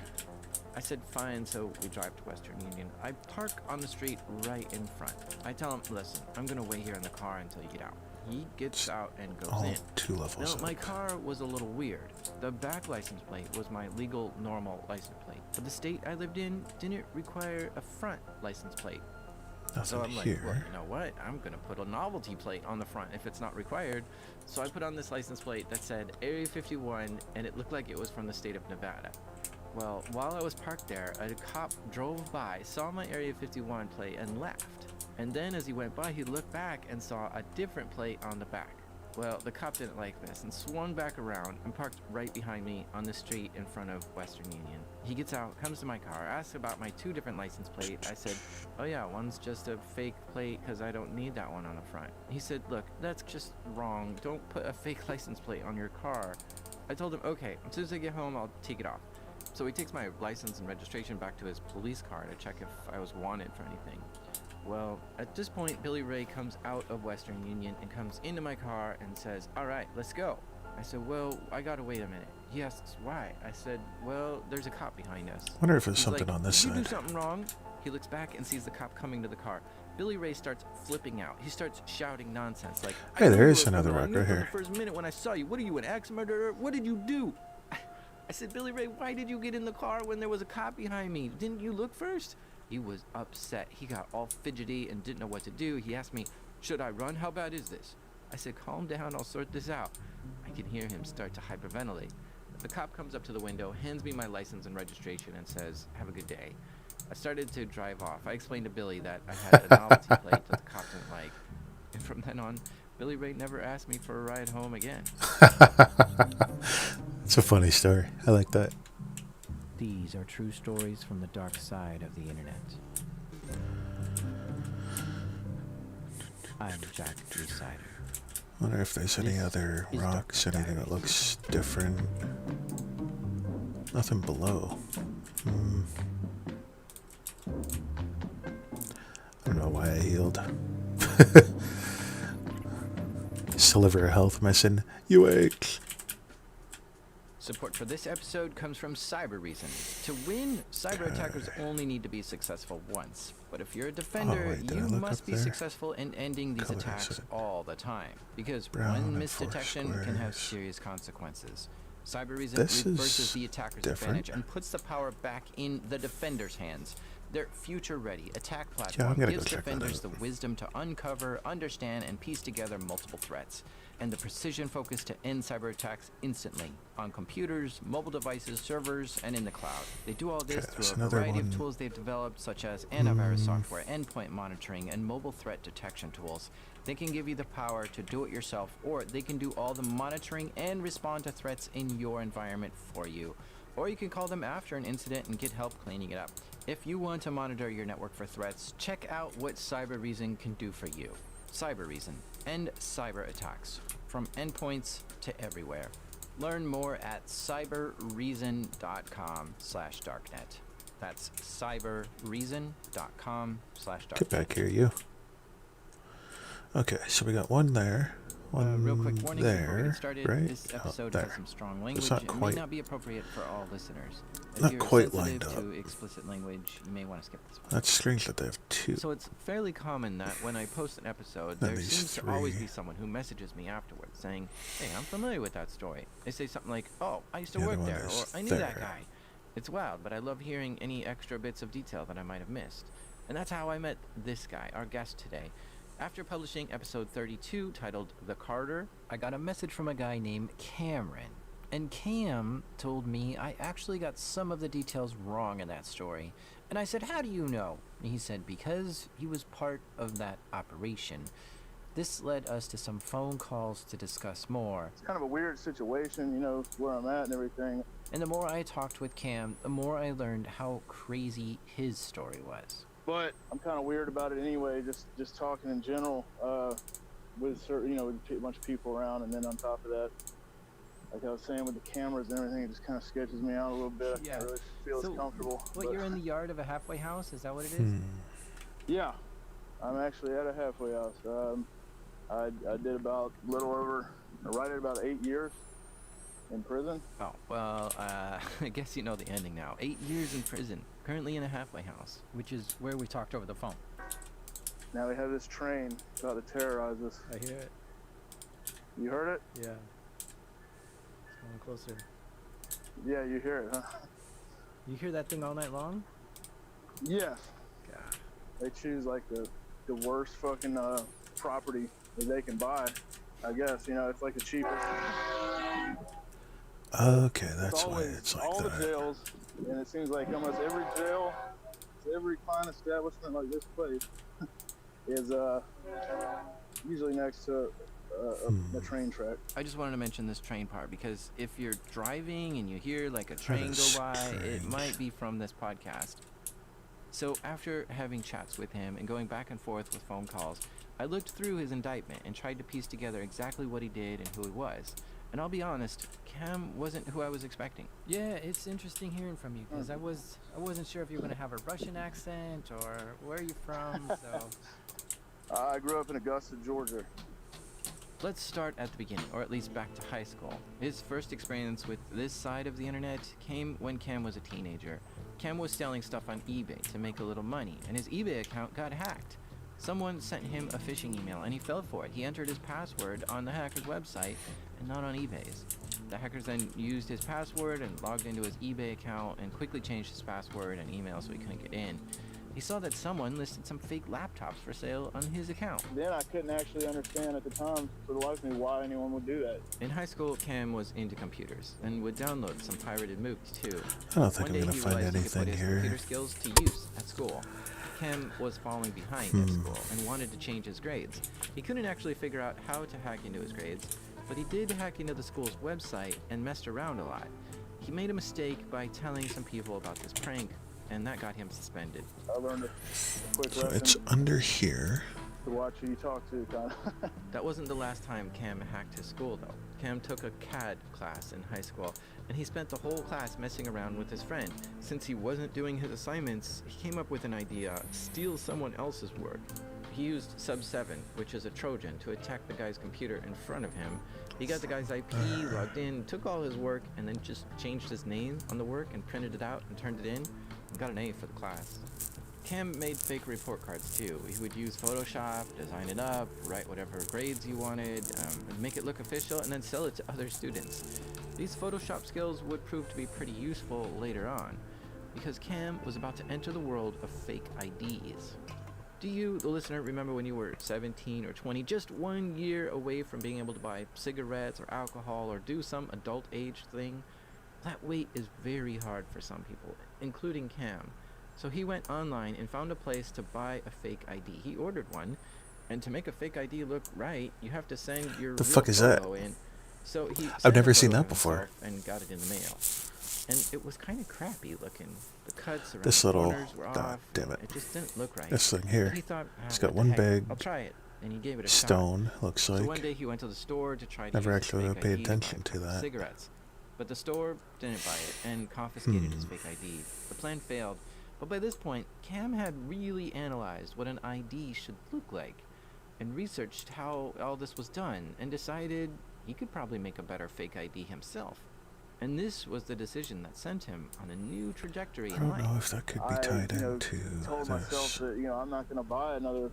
I said, "Fine," so we drive to Western Union. I park on the street right in front. I tell him, "Listen, I'm going to wait here in the car until you get out." He gets out and goes All in. 2 levels Now, my up. car was a little weird. The back license plate was my legal, normal license plate. But the state I lived in didn't require a front license plate. So Nothing I'm like, here. well, you know what? I'm going to put a novelty plate on the front if it's not required. So I put on this license plate that said Area 51, and it looked like it was from the state of Nevada. Well, while I was parked there, a cop drove by, saw my Area 51 plate, and left. And then as he went by, he looked back and saw a different plate on the back. Well, the cop didn't like this and swung back around and parked right behind me on the street in front of Western Union. He gets out, comes to my car, asks about my 2 different license plates. I said, "Oh yeah, one's just a fake plate because I don't need that one on the front." He said, "Look, that's just wrong. Don't put a fake license plate on your car." I told him, "Okay, as soon as I get home, I'll take it off." So he takes my license and registration back to his police car to check if I was wanted for anything. Well, at this point, Billy Ray comes out of Western Union and comes into my car and says, "All right, let's go." I said, "Well, I gotta wait a minute." He asks why. I said, "Well, there's a cop behind us." Wonder if there's He's something like, on this "Did you do side. something wrong?" He looks back and sees the cop coming to the car. Billy Ray starts flipping out. He starts shouting nonsense like, Hey, "I knew there you is were a another criminal. I rock knew right from here. the first minute when I saw you. What are you, an axe murderer? What did you do?" I said, "Billy Ray, why did you get in the car when there was a cop behind me? Didn't you look first?" He was upset. He got all fidgety and didn't know what to do. He asked me, "Should I run? How bad is this?" I said, "Calm down. I'll sort this out." I can hear him start to hyperventilate. The cop comes up to the window, hands me my license and registration, and says, "Have a good day." I started to drive off. I explained to Billy that I had a novelty plate that the cop didn't like. And from then on, Billy Ray never asked me for a ride home again. It's a funny story. I like that. These are true stories from the dark side of the internet. I'm Jack Reciter. Wonder if there's any This other is rocks, Dr. anything that Diaries. looks different. Nothing below. I don't know why I healed. Sliver of health missing. You ache. Support for this episode comes from Cyber Reason. To win, cyber attackers only need to be successful once. But if you're a defender, wait, did I you look must up be there? successful in ending these Color attacks is it? all the time. Because Brown one and missed 4 detection can have squares. serious consequences. Cyber Reason This reverses is the attacker's different. advantage and puts the power back in the defender's hands. Their future-ready attack I'm platform gonna gives go check that defenders out. the wisdom to uncover, understand, and piece together multiple threats, and the precision focus to end cyber attacks instantly on computers, mobile devices, servers, and in the cloud. They do all this Okay, through there's a another variety of one. tools they've developed, such as antivirus software, endpoint monitoring, and mobile threat detection tools. They can give you the power to do it yourself, or they can do all the monitoring and respond to threats in your environment for you. Or you can call them after an incident and get help cleaning it up. If you want to monitor your network for threats, check out what Cyber Reason can do for you. Cyber Reason. End cyber attacks. From endpoints to everywhere. Learn more at cyberreason.com/darknet. That's cyberreason.com/darknet. Get back here, you. Okay, so we got one there. One Real quick warning before we there, get started, right? this Oh, episode there. has some strong language not and quite- may not be appropriate for all listeners. If not you're quite sensitive lined to up. explicit language, you may want to skip this one. That's strange that they have two. So it's fairly common that when I post an episode, Then there these seems to always three. be someone who messages me afterwards saying, "Hey, I'm familiar with that story." They say something like, "Oh, I used to The other work one there," or is "I knew that there. guy." It's wild, but I love hearing any extra bits of detail that I might have missed. And that's how I met this guy, our guest today. After publishing episode 32 titled The Carter, I got a message from a guy named Cameron. And Cam told me I actually got some of the details wrong in that story. And I said, "How do you know?" And he said, "Because he was part of that operation." This led us to some phone calls to discuss more. It's kind of a weird situation, you know, where I'm at and everything. And the more I talked with Cam, the more I learned how crazy his story was. But I'm kind of weird about it anyway, just talking in general, with certain, you know, with a bunch of people around, and then on top of that, like I was saying with the cameras and everything, it just kind of sketches me out a little bit. I Yeah. can't really feel So, as comfortable. What, but- you're in the yard of a halfway house? Is that what it is? Yeah, I'm actually at a halfway house. I did about right at about 8 years in prison. Oh, well, I guess you know the ending now. 8 years in prison, currently in a halfway house. Which is where we talked over the phone. Now we have this train about to terrorize us. I hear it. You heard it? Yeah. It's going closer. Yeah, you hear it, huh? You hear that thing all night long? Yes. God. They choose like the worst fucking property that they can buy. I guess, you know, it's like the cheapest. Okay, It's that's why always it's like all that. the jails, and it seems like almost every jail, every fine establishment like this place is usually next to a train track. I just wanted to mention this train part because if you're driving and you hear like a train is go by, it strange. might be from this podcast. So after having chats with him and going back and forth with phone calls, I looked through his indictment and tried to piece together exactly what he did and who he was. And I'll be honest, Cam wasn't who I was expecting. Yeah, it's interesting hearing from you because I wasn't sure if you were gonna have a Russian accent or where are you from. So I grew up in Augusta, Georgia. Let's start at the beginning, or at least back to high school. His first experience with this side of the internet came when Cam was a teenager. Cam was selling stuff on eBay to make a little money, and his eBay account got hacked. Someone sent him a phishing email, and he fell for it. He entered his password on the hacker's website, and not on eBay's. The hackers then used his password and logged into his eBay account and quickly changed his password and email so he couldn't get in. He saw that someone listed some fake laptops for sale on his account. Then I couldn't actually understand at the time, for the life of me, why anyone would do that. In high school, Cam was into computers and would download some pirated movies too. I don't think One I'm day gonna he find realized he could put anything his here. computer skills to use at school. Cam was falling behind at school and wanted to change his grades. He couldn't actually figure out how to hack into his grades, but he did hack into the school's website and messed around a lot. He made a mistake by telling some people about this prank, and that got him suspended. I learned a quick So lesson it's under here. to watch who you talk to, kind of. That wasn't the last time Cam hacked his school, though. Cam took a CAD class in high school, and he spent the whole class messing around with his friend. Since he wasn't doing his assignments, he came up with an idea: steal someone else's work. He used Sub7, which is a Trojan, to attack the guy's computer in front of him. He got the guy's IP, logged in, took all his work, and then just changed his name on the work and printed it out and turned it in, and got an A for the class. Cam made fake report cards too. He would use Photoshop, design it up, write whatever grades you wanted, and make it look official, and then sell it to other students. These Photoshop skills would prove to be pretty useful later on. because Cam was about to enter the world of fake IDs. Do you, the listener, remember when you were 17 or 20, just 1 year away from being able to buy cigarettes or alcohol or do some adult age thing? That wait is very hard for some people, including Cam. So he went online and found a place to buy a fake ID. He ordered one, and to make a fake ID look right, you have to send your The real fuck is that? photo in. So he I've sent a never seen photo that of before. himself and got it in the mail. And it was kind of crappy looking. The cuts around This the little, corners were god off. damn it. It just didn't look right. This thing But here, he thought, it's "Ah, got what the one heck, big I'll try it." And he gave it a shot. stone, looks So one like. day he went to the store to try to Never use his actually fake paid ID to attention buy to that. cigarettes. But the store didn't buy it and confiscated his fake ID. The plan failed. But by this point, Cam had really analyzed what an ID should look like and researched how all this was done and decided he could probably make a better fake ID himself. And this was the decision that sent him on a new trajectory I in don't life. know if that could be tied into told myself this. that I'm not gonna buy another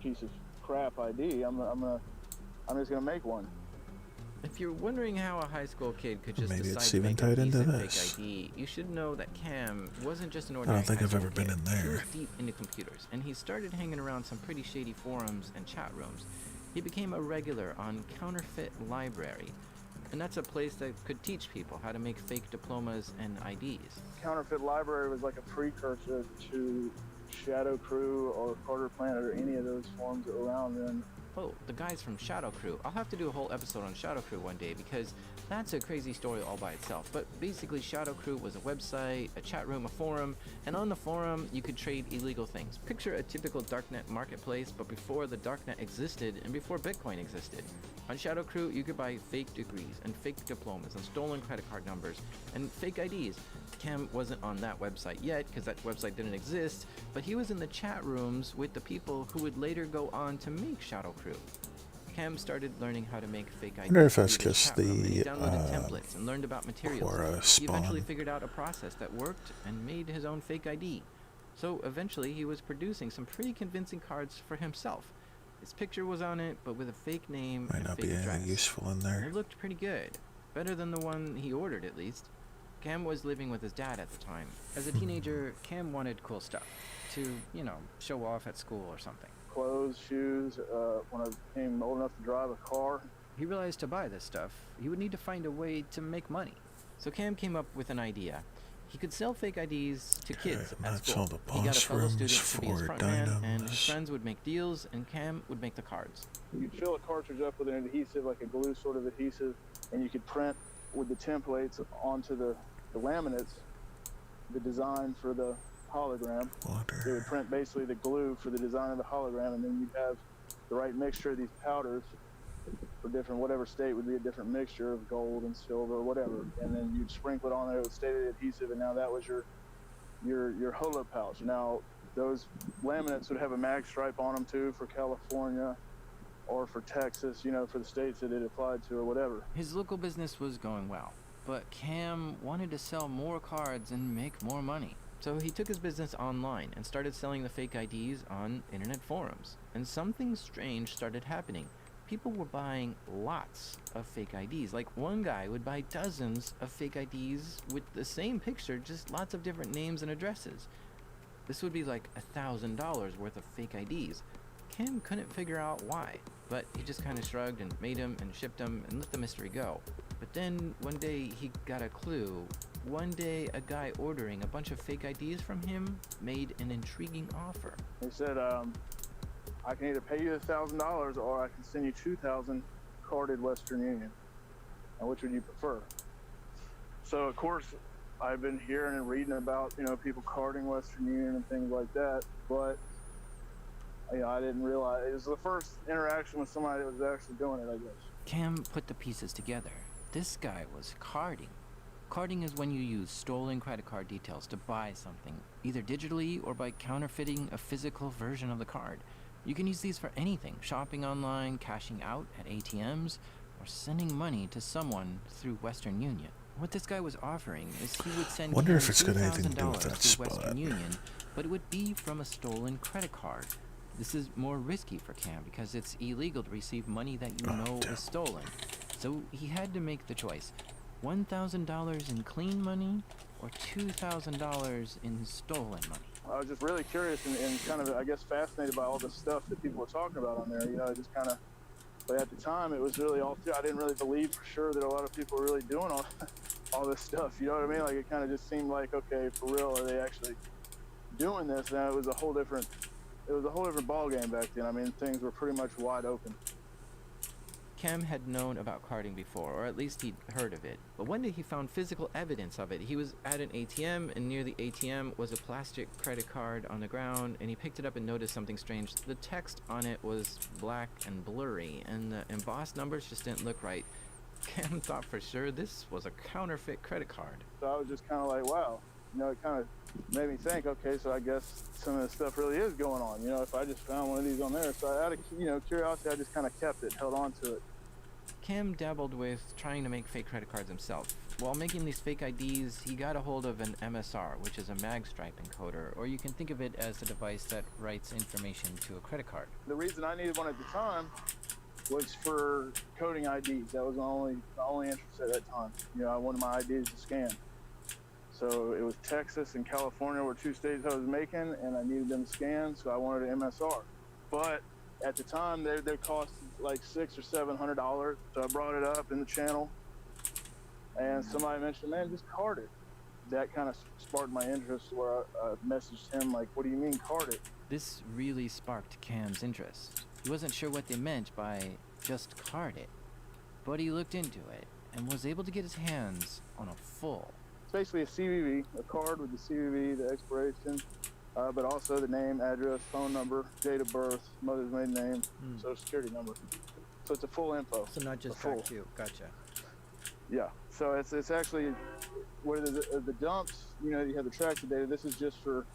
piece of crap ID. I'm just gonna make one. If you're wondering how a high school kid could just Maybe decide it's to even make tied a into decent this. fake ID, you should know that Cam wasn't just an I ordinary don't think high I've school ever been kid. in He was there. deep into computers, and he started hanging around some pretty shady forums and chat rooms. He became a regular on Counterfeit Library, and that's a place that could teach people how to make fake diplomas and IDs. Counterfeit Library was like a precursor to Shadow Crew or Carter Planet or any of those forums that were around then. Oh, the guys from Shadow Crew. I'll have to do a whole episode on Shadow Crew one day because that's a crazy story all by itself. But basically, Shadow Crew was a website, a chat room, a forum, and on the forum, you could trade illegal things. Picture a typical darknet marketplace, but before the darknet existed and before Bitcoin existed. On Shadow Crew, you could buy fake degrees and fake diplomas and stolen credit card numbers and fake IDs. Cam wasn't on that website yet because that website didn't exist, but he was in the chat rooms with the people who would later go on to make Shadow Crew. Cam started learning how to make fake IDs. Wonder if that's through the just chat room, and he the, downloaded templates and learned about materials. Quora He eventually spawn. figured out a process that worked and made his own fake ID. So eventually he was producing some pretty convincing cards for himself. His picture was on it, but with a fake name Might and not fake be address. anything useful in And there. it looked pretty good. Better than the one he ordered, at least. Cam was living with his dad at the time. As a teenager, Cam wanted cool stuff to, show off at school or something. Clothes, shoes. When I became old enough to drive a car, He realized to buy this stuff, he would need to find a way to make money. So Cam came up with an idea. He could sell fake IDs to kids Okay, at that's school. all the He got a boss fellow rooms student to be his for front man, and his dynamos. friends would make deals, and Cam would make the cards. you could fill a cartridge up with an adhesive, like a glue sort of adhesive, and you could print with the templates onto the laminates the design for the hologram. They would Water. print basically the glue for the design of the hologram, and then you'd have the right mixture of these powders for different, whatever state would be a different mixture of gold and silver or whatever, and then you'd sprinkle it on there with stated adhesive, and now that was your holo pouch. Now those laminates would have a mag stripe on them too for California or for Texas, for the states that it applied to or whatever. His local business was going well, but Cam wanted to sell more cards and make more money. So he took his business online and started selling the fake IDs on internet forums. And something strange started happening. People were buying lots of fake IDs. Like one guy would buy dozens of fake IDs with the same picture, just lots of different names and addresses. This would be like $1,000 worth of fake IDs. Cam couldn't figure out why, but he just kind of shrugged and made them and shipped them and let the mystery go. But then one day he got a clue. One day a guy ordering a bunch of fake IDs from him made an intriguing offer. They said, I can either pay you $1,000 or I can send you 2,000 carded Western Union. And which would you prefer? So of course I've been hearing and reading about, people carding Western Union and things like that, but I didn't realize it was the first interaction with somebody that was actually doing it, I guess. Cam put the pieces together. This guy was carding. Carding is when you use stolen credit card details to buy something, either digitally or by counterfeiting a physical version of the card. You can use these for anything, shopping online, cashing out at ATMs, or sending money to someone through Western Union. What this guy was offering is he would send Wonder Cam if it's got anything to do with $2,000 that through Western spot. Union, but it would be from a stolen credit card. This is more risky for Cam because it's illegal to receive money that you know damn. is stolen. So he had to make the choice. $1,000 in clean money or $2,000 in stolen money. I was just really curious and kind of, I guess, fascinated by all the stuff that people were talking about on there. You know, just kind of, but at the time, it was really all, I didn't really believe for sure that a lot of people were really doing all this stuff. You know what I mean? Like, it kind of just seemed like, okay, for real, are they actually doing this? And it was a whole different ball game back then. I mean, things were pretty much wide open. Cam had known about carding before, or at least he'd heard of it. But one day he found physical evidence of it. He was at an ATM, and near the ATM was a plastic credit card on the ground, and he picked it up and noticed something strange. The text on it was black and blurry, and the embossed numbers just didn't look right. Cam thought for sure this was a counterfeit credit card. So I was just kind of like, wow. You know, it kind of made me think, okay, so I guess some of this stuff really is going on. You know, if I just found one of these on there. So out of, you know, curiosity, I just kind of kept it, held on to it. Cam dabbled with trying to make fake credit cards himself. While making these fake IDs, he got a hold of an MSR, which is a mag stripe encoder, or you can think of it as a device that writes information to a credit card. The reason I needed one at the time was for coding IDs. That was my only interest at that time. You know, I wanted my IDs to scan. So it was Texas and California were two states I was making, and I needed them scanned, so I wanted an MSR. But at the time, they cost like $600 or $700. So I brought it up in the channel, and somebody mentioned, man, just card it. That kind of sparked my interest, where I messaged him like, what do you mean card it? This really sparked Cam's interest. He wasn't sure what they meant by just card it, but he looked into it and was able to get his hands on a full. It's basically a CVV, a card with the CVV, the expiration, but also the name, address, phone number, date of birth, mother's maiden name, social security number. So it's a full info. So not just track two. Gotcha. Yeah. So it's actually where the dumps, you know, you have the tracking data. This is just for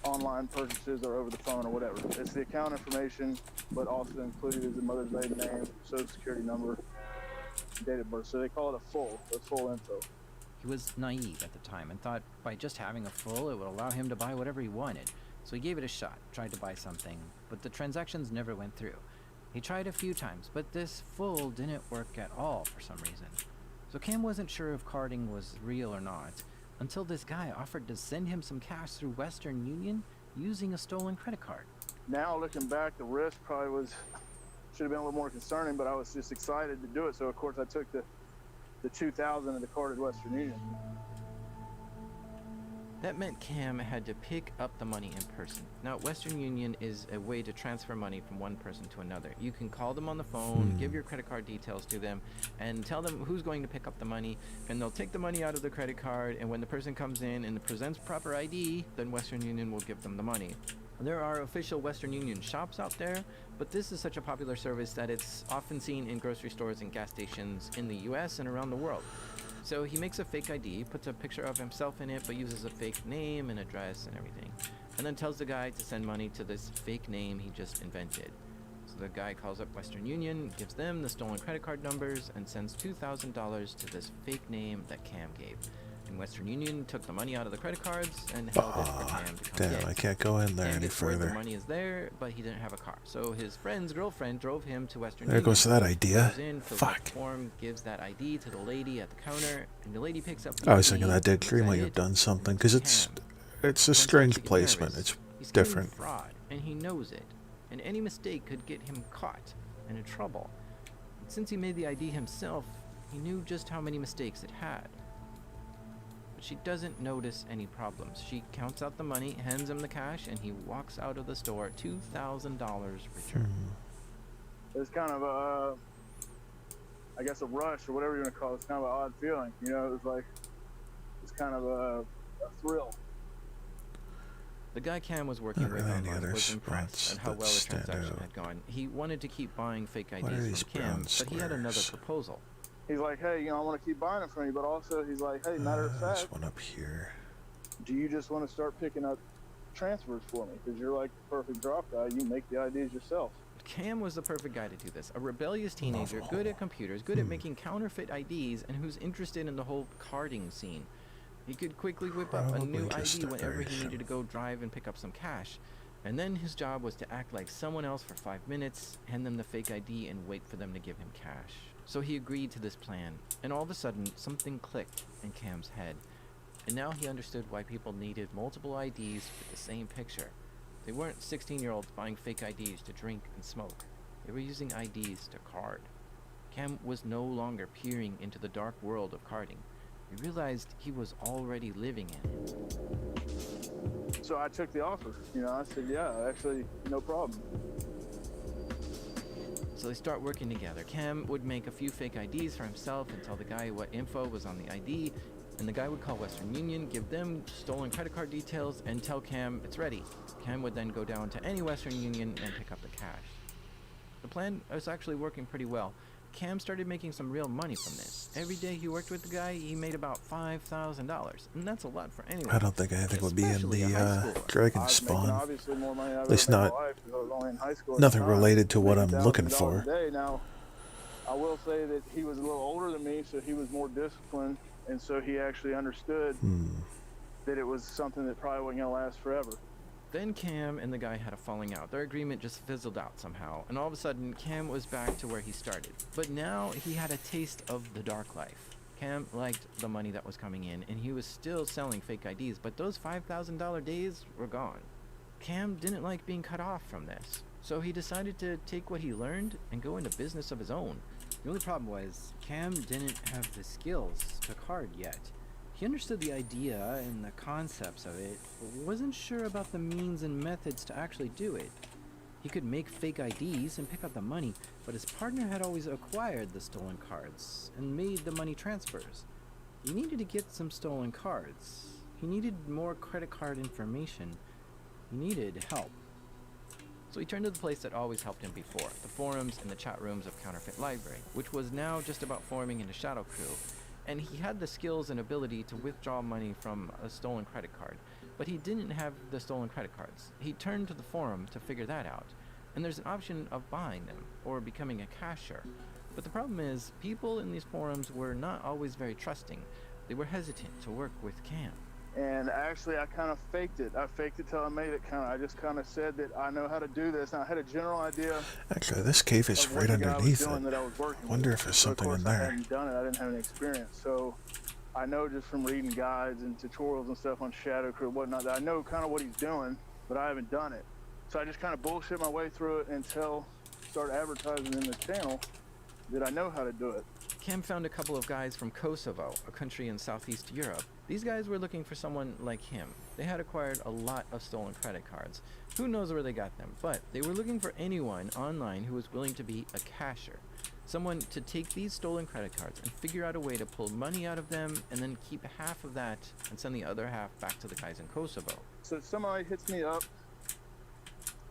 online purchases or over the phone or whatever. It's the account information, but also included is the mother's maiden name, social security number, date of birth. So they call it a full info. He was naive at the time and thought by just having a full, it would allow him to buy whatever he wanted. So he gave it a shot, tried to buy something, but the transactions never went through. He tried a few times, but this full didn't work at all for some reason. So Cam wasn't sure if carding was real or not, until this guy offered to send him some cash through Western Union using a stolen credit card. Now looking back, the risk probably should have been a little more concerning, but I was just excited to do it. So of course I took the 2,000 and the card at Western Union. That meant Cam had to pick up the money in person. Now, Western Union is a way to transfer money from one person to another. You can call them on the phone, give your credit card details to them, and tell them who's going to pick up the money, and they'll take the money out of the credit card, and when the person comes in and presents proper ID, then Western Union will give them the money. There are official Western Union shops out there, but this is such a popular service that it's often seen in grocery stores and gas stations in the US and around the world. So he makes a fake ID, puts a picture of himself in it, but uses a fake name and address and everything, and then tells the guy to send money to this fake name he just invented. So the guy calls up Western Union, gives them the stolen credit card numbers, and sends $2,000 to this fake name that Cam gave. And Western Union took the money out of the credit cards and held it for Cam to come Damn, get. I can't go in there Cam any gets word further. The money is there, but he didn't have a car. So his friend's girlfriend drove him to Western There Union. goes that idea. Goes in, fills out Fuck. the form, gives that ID to the lady at the counter, and the lady picks up the I was ID, thinking that did looks at might have it, done something, because it's Cam. a One starts strange to get placement. nervous. It's He's committing different. fraud, and he knows it. And any mistake could get him caught and in trouble. And since he made the ID himself, he knew just how many mistakes it had. But she doesn't notice any problems. She counts out the money, hands him the cash, and he walks out of the store $2,000 richer. It was kind of I guess a rush or whatever you want to call it. It's kind of an odd feeling. You know, it was like, it's kind of a thrill. The guy Cam was working Not with really any online other was impressed spots at how that well the stand transaction out. had gone. He wanted to keep buying fake What are IDs these from Cam, brown but he had another squares? proposal. He's like, hey, you know, I want to keep buying it from you, but also he's like, hey, matter of There's fact, one up here. do you just want to start picking up transfers for me? Because you're like the perfect drop guy. You make the IDs yourself. Cam was the perfect guy to do this. A rebellious teenager, good at computers, good at making counterfeit IDs, and who's interested in the whole carding scene. He could quickly whip up a new Probably just ID a whenever he version. needed to go drive and pick up some cash. And then his job was to act like someone else for 5 minutes, hand them the fake ID, and wait for them to give him cash. So he agreed to this plan, and all of a sudden, something clicked in Cam's head. And now he understood why people needed multiple IDs with the same picture. They weren't 16-year-olds buying fake IDs to drink and smoke. They were using IDs to card. Cam was no longer peering into the dark world of carding. He realized he was already living in it. So I took the offer. I said, yeah, actually, no problem. So they start working together. Cam would make a few fake IDs for himself and tell the guy what info was on the ID, and the guy would call Western Union, give them stolen credit card details, and tell Cam it's ready. Cam would then go down to any Western Union and pick up the cash. The plan was actually working pretty well. Cam started making some real money from this. Every day he worked with the guy, he made about $5,000, and that's a lot for anyone. I don't think anything would be in especially a high the schooler. Dragon I was making Spawn. obviously more money I've At least ever made in not my life, 'cause I was only in high school at nothing the time, related to what I'm making looking $1,000 for. a day. Now, I will say that he was a little older than me, so he was more disciplined, and so he actually understood that it was something that probably wasn't going to last forever. Then Cam and the guy had a falling out. Their agreement just fizzled out somehow, and all of a sudden, Cam was back to where he started. But now he had a taste of the dark life. Cam liked the money that was coming in, and he was still selling fake IDs, but those $5,000 days were gone. Cam didn't like being cut off from this, so he decided to take what he learned and go into business of his own. The only problem was, Cam didn't have the skills to card yet. He understood the idea and the concepts of it, but wasn't sure about the means and methods to actually do it. He could make fake IDs and pick up the money, but his partner had always acquired the stolen cards and made the money transfers. He needed to get some stolen cards. He needed more credit card information. He needed help. So he turned to the place that always helped him before, the forums and the chat rooms of Counterfeit Library, which was now just about forming into Shadow Crew. And he had the skills and ability to withdraw money from a stolen credit card, but he didn't have the stolen credit cards. He turned to the forum to figure that out, and there's an option of buying them or becoming a cashier. But the problem is, people in these forums were not always very trusting. They were hesitant to work with Cam. And actually, I kind of faked it. I faked it till I made it. I just kind of said that I know how to do this. And I had a general idea. Actually, this cave is of right what the guy was underneath doing it. that I was working I wonder with. if there's So, of something course, in I there. hadn't done it. I didn't have any experience. So I know just from reading guides and tutorials and stuff on Shadow Crew and whatnot that I know kind of what he's doing, but I haven't done it. So I just kind of bullshit my way through it until I started advertising in the channel that I know how to do it. Cam found a couple of guys from Kosovo, a country in Southeast Europe. These guys were looking for someone like him. They had acquired a lot of stolen credit cards. Who knows where they got them, but they were looking for anyone online who was willing to be a cashier. Someone to take these stolen credit cards and figure out a way to pull money out of them and then keep half of that and send the other half back to the guys in Kosovo. So somebody hits me up,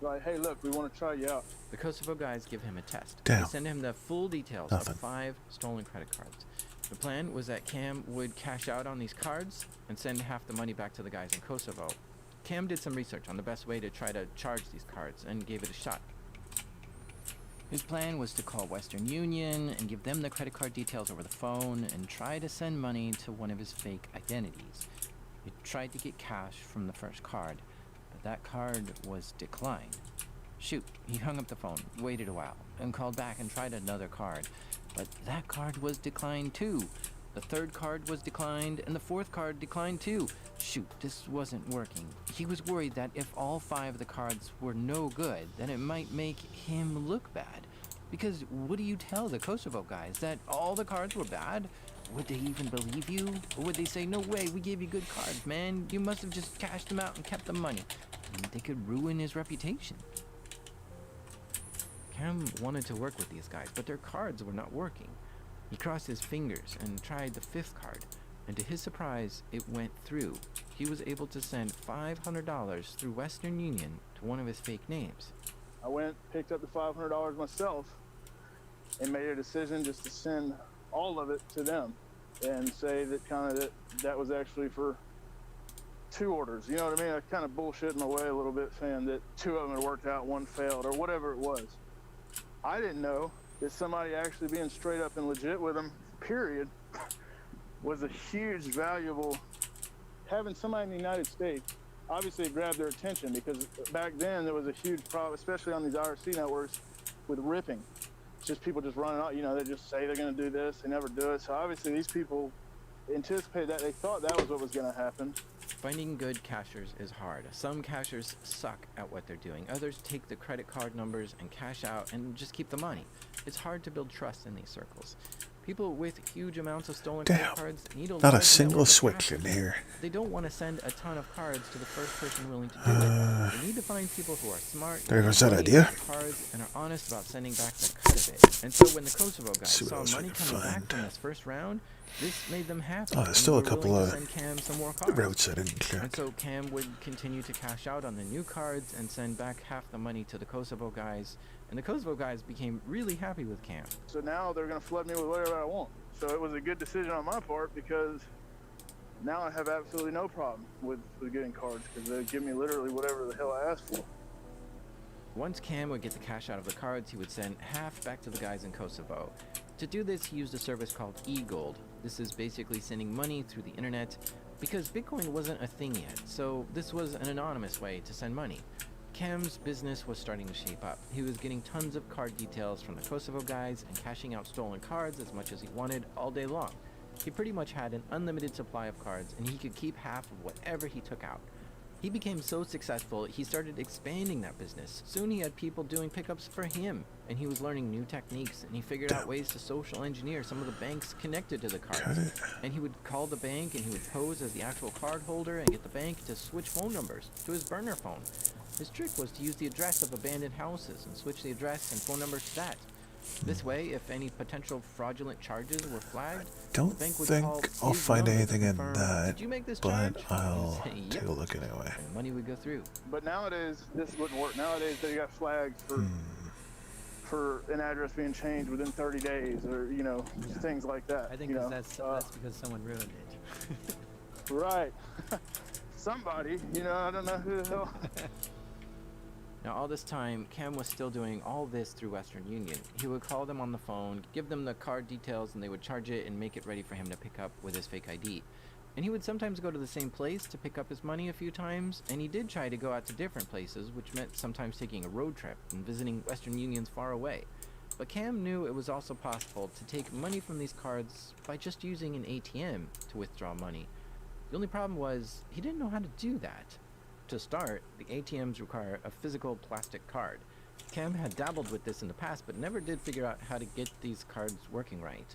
like, hey, look, we want to try you out. The Kosovo guys give him a test. Damn. They send him the full details Nothing. of 5 stolen credit cards. The plan was that Cam would cash out on these cards and send half the money back to the guys in Kosovo. Cam did some research on the best way to try to charge these cards and gave it a shot. His plan was to call Western Union and give them the credit card details over the phone and try to send money to one of his fake identities. He tried to get cash from the first card, but that card was declined. Shoot, he hung up the phone, waited a while, and called back and tried another card, but that card was declined too. The third card was declined, and the fourth card declined too. Shoot, this wasn't working. He was worried that if all 5 of the cards were no good, then it might make him look bad. Because what do you tell the Kosovo guys? That all the cards were bad? Would they even believe you? Or would they say, no way, we gave you good cards, man. You must have just cashed them out and kept the money. And they could ruin his reputation. Cam wanted to work with these guys, but their cards were not working. He crossed his fingers and tried the 5th card, and to his surprise, it went through. He was able to send $500 through Western Union to one of his fake names. I went, picked up the $500 myself, and made a decision just to send all of it to them and say that that was actually for 2 orders. You know what I mean? I kind of bullshit my way a little bit, saying that 2 of them had worked out, 1 failed, or whatever it was. I didn't know that somebody actually being straight up and legit with them, period, was a huge valuable. Having somebody in the United States obviously grabbed their attention, because back then there was a huge problem, especially on these IRC networks, with ripping. It's just people just running out, they just say they're going to do this, they never do it. So obviously these people anticipated that. They thought that was what was going to happen. Finding good cashers is hard. Some cashers suck at what they're doing. Others take the credit card numbers and cash out and just keep the money. It's hard to build trust in these circles. People with huge amounts of stolen credit cards need a Not a large single network of switch in cashers. here. They don't want to send a ton of cards to the first person willing to do it. They need to find people who are smart, There goes who that know idea. the cards, and are honest about sending back the cut of it. And so when the Kosovo guys See what saw else I money can coming back find. from this first round, this made them happy. Oh, there's and still a they were couple willing to of send Cam some more cards. routes I didn't check. And so Cam would continue to cash out on the new cards and send back half the money to the Kosovo guys. And the Kosovo guys became really happy with Cam. So now they're going to flood me with whatever I want. So it was a good decision on my part because now I have absolutely no problem with getting cards because they give me literally whatever the hell I asked for. Once Cam would get the cash out of the cards, he would send half back to the guys in Kosovo. To do this, he used a service called eGold. This is basically sending money through the internet because Bitcoin wasn't a thing yet, so this was an anonymous way to send money. Cam's business was starting to shape up. He was getting tons of card details from the Kosovo guys and cashing out stolen cards as much as he wanted all day long. He pretty much had an unlimited supply of cards and he could keep half of whatever he took out. He became so successful, he started expanding that business. Soon he had people doing pickups for him, and he was learning new techniques, and he figured out ways to social engineer some of the banks connected to the cards. And he would call the bank, and he would pose as the actual card holder and get the bank to switch phone numbers to his burner phone. His trick was to use the address of abandoned houses and switch the address and phone numbers to that. This way, if any potential fraudulent charges were flagged, Don't the bank would think call I'll his find number to anything in confirm, that, "Did you make this but charge?" And I'll he'd say, take "Yep." a look anyway. And the money would go through. But nowadays, this wouldn't work. Nowadays, they got flagged for an address being changed within 30 days or, you know, things like that. I think you know? that's because someone ruined it. Right. Somebody, you know, I don't know who the hell. Now, all this time, Cam was still doing all this through Western Union. He would call them on the phone, give them the card details, and they would charge it and make it ready for him to pick up with his fake ID. And he would sometimes go to the same place to pick up his money a few times, and he did try to go out to different places, which meant sometimes taking a road trip and visiting Western Unions far away. But Cam knew it was also possible to take money from these cards by just using an ATM to withdraw money. The only problem was he didn't know how to do that. To start, the ATMs require a physical plastic card. Cam had dabbled with this in the past, but never did figure out how to get these cards working right.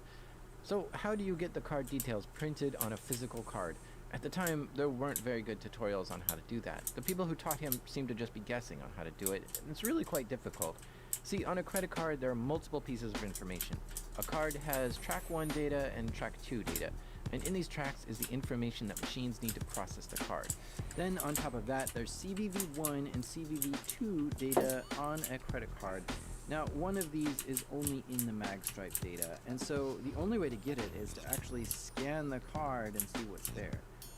So how do you get the card details printed on a physical card? At the time, there weren't very good tutorials on how to do that. The people who taught him seemed to just be guessing on how to do it, and it's really quite difficult. See, on a credit card, there are multiple pieces of information. A card has track 1 data and track 2 data. And in these tracks is the information that machines need to process the card. Then on top of that, there's CVV1 and CVV2 data on a credit card. Now, one of these is only in the magstripe data, and so the only way to get it is to actually scan the card and see what's there.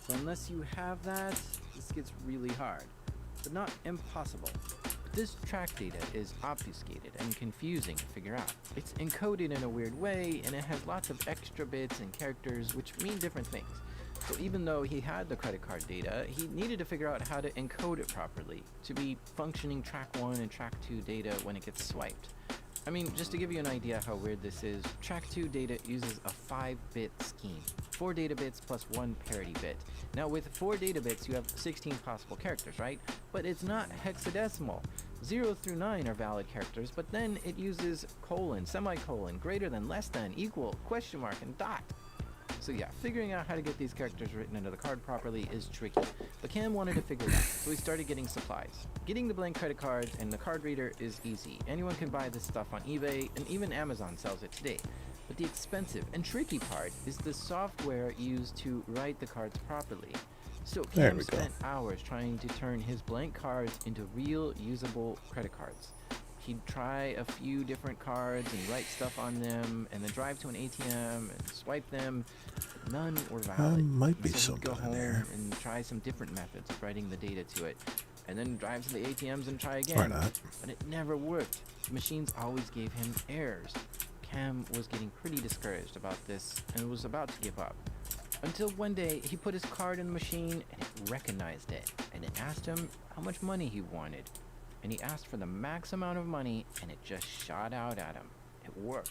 So unless you have that, this gets really hard, but not impossible. This track data is obfuscated and confusing to figure out. It's encoded in a weird way, and it has lots of extra bits and characters which mean different things. So even though he had the credit card data, he needed to figure out how to encode it properly to be functioning track 1 and track 2 data when it gets swiped. I mean, just to give you an idea how weird this is, track 2 data uses a 5-bit scheme. 4 data bits plus 1 parity bit. Now with 4 data bits, you have 16 possible characters, right? But it's not hexadecimal. 0 through 9 are valid characters, but then it uses colon, semicolon, greater than, less than, equal, question mark, and dot. So yeah, figuring out how to get these characters written into the card properly is tricky, but Cam wanted to figure it out, so he started getting supplies. Getting the blank credit cards and the card reader is easy. Anyone can buy this stuff on eBay, and even Amazon sells it today. But the expensive and tricky part is the software used to write the cards properly. So Cam spent hours trying to turn his blank cards into real usable credit cards. He'd try a few different cards and write stuff on them, and then drive to an ATM and swipe them. None were valid. Might be so he'd go something in home there. and try some different methods of writing the data to it, and then drive to the ATMs and try Or again. not. But it never worked. The machines always gave him errors. Cam was getting pretty discouraged about this and was about to give up. Until one day, he put his card in the machine and it recognized it, and it asked him how much money he wanted. And he asked for the max amount of money, and it just shot out at him. It worked.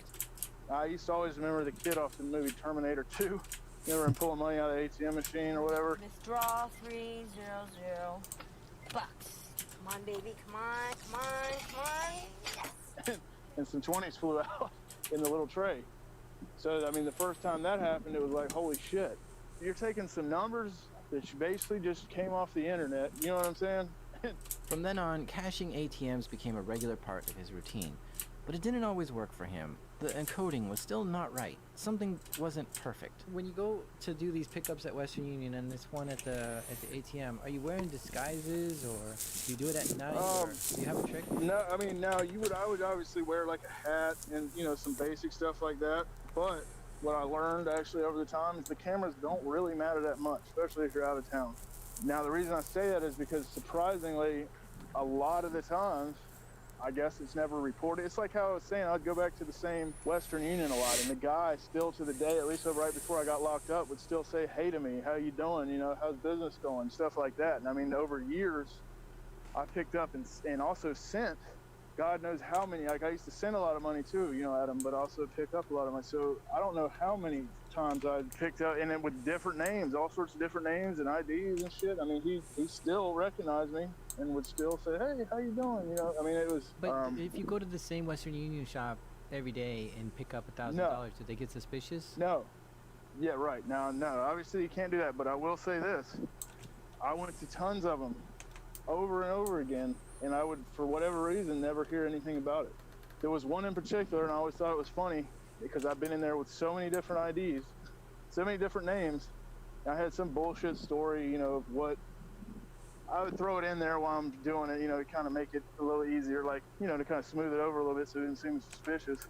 I used to always remember the kid off the movie Terminator 2 You ever been pulling money out of the ATM machine or whatever? Withdraw 300 bucks. Come on, baby. Come on, come on, come on. Yes. And some 20s flew out in the little tray. So, I mean, the first time that happened, it was like, holy shit. You're taking some numbers that basically just came off the internet. You know what I'm saying? From then on, cashing ATMs became a regular part of his routine. But it didn't always work for him. The encoding was still not right. Something wasn't perfect. When you go to do these pickups at Western Union and this one at the ATM, are you wearing disguises, or do you do it at night, or do you have a trick? No, I mean, now I would obviously wear like a hat and, you know, some basic stuff like that. But what I learned actually over the time is the cameras don't really matter that much, especially if you're out of town. Now, the reason I say that is because surprisingly, a lot of the times, I guess it's never reported. It's like how I was saying, I'd go back to the same Western Union a lot, and the guy still to the day, at least right before I got locked up, would still say, hey to me, how you doing? You know, how's business going? Stuff like that. And I mean, over years, I picked up and also sent, God knows how many, like I used to send a lot of money too, you know, Adam, but also pick up a lot of money. So I don't know how many times I picked up, and then with different names, all sorts of different names and IDs and shit. I mean, he still recognized me and would still say, hey, how you doing? You know, I mean, it was. But if you go to the same Western Union shop every day and pick up $1,000, do they get suspicious? No. Yeah, right. Now, no, obviously you can't do that, but I will say this. I went to tons of them over and over again, and I would, for whatever reason, never hear anything about it. There was one in particular, and I always thought it was funny because I've been in there with so many different IDs, so many different names. I had some bullshit story, you know, of what I would throw it in there while I'm doing it, you know, to kind of make it a little easier, like, you know, to kind of smooth it over a little bit so it didn't seem suspicious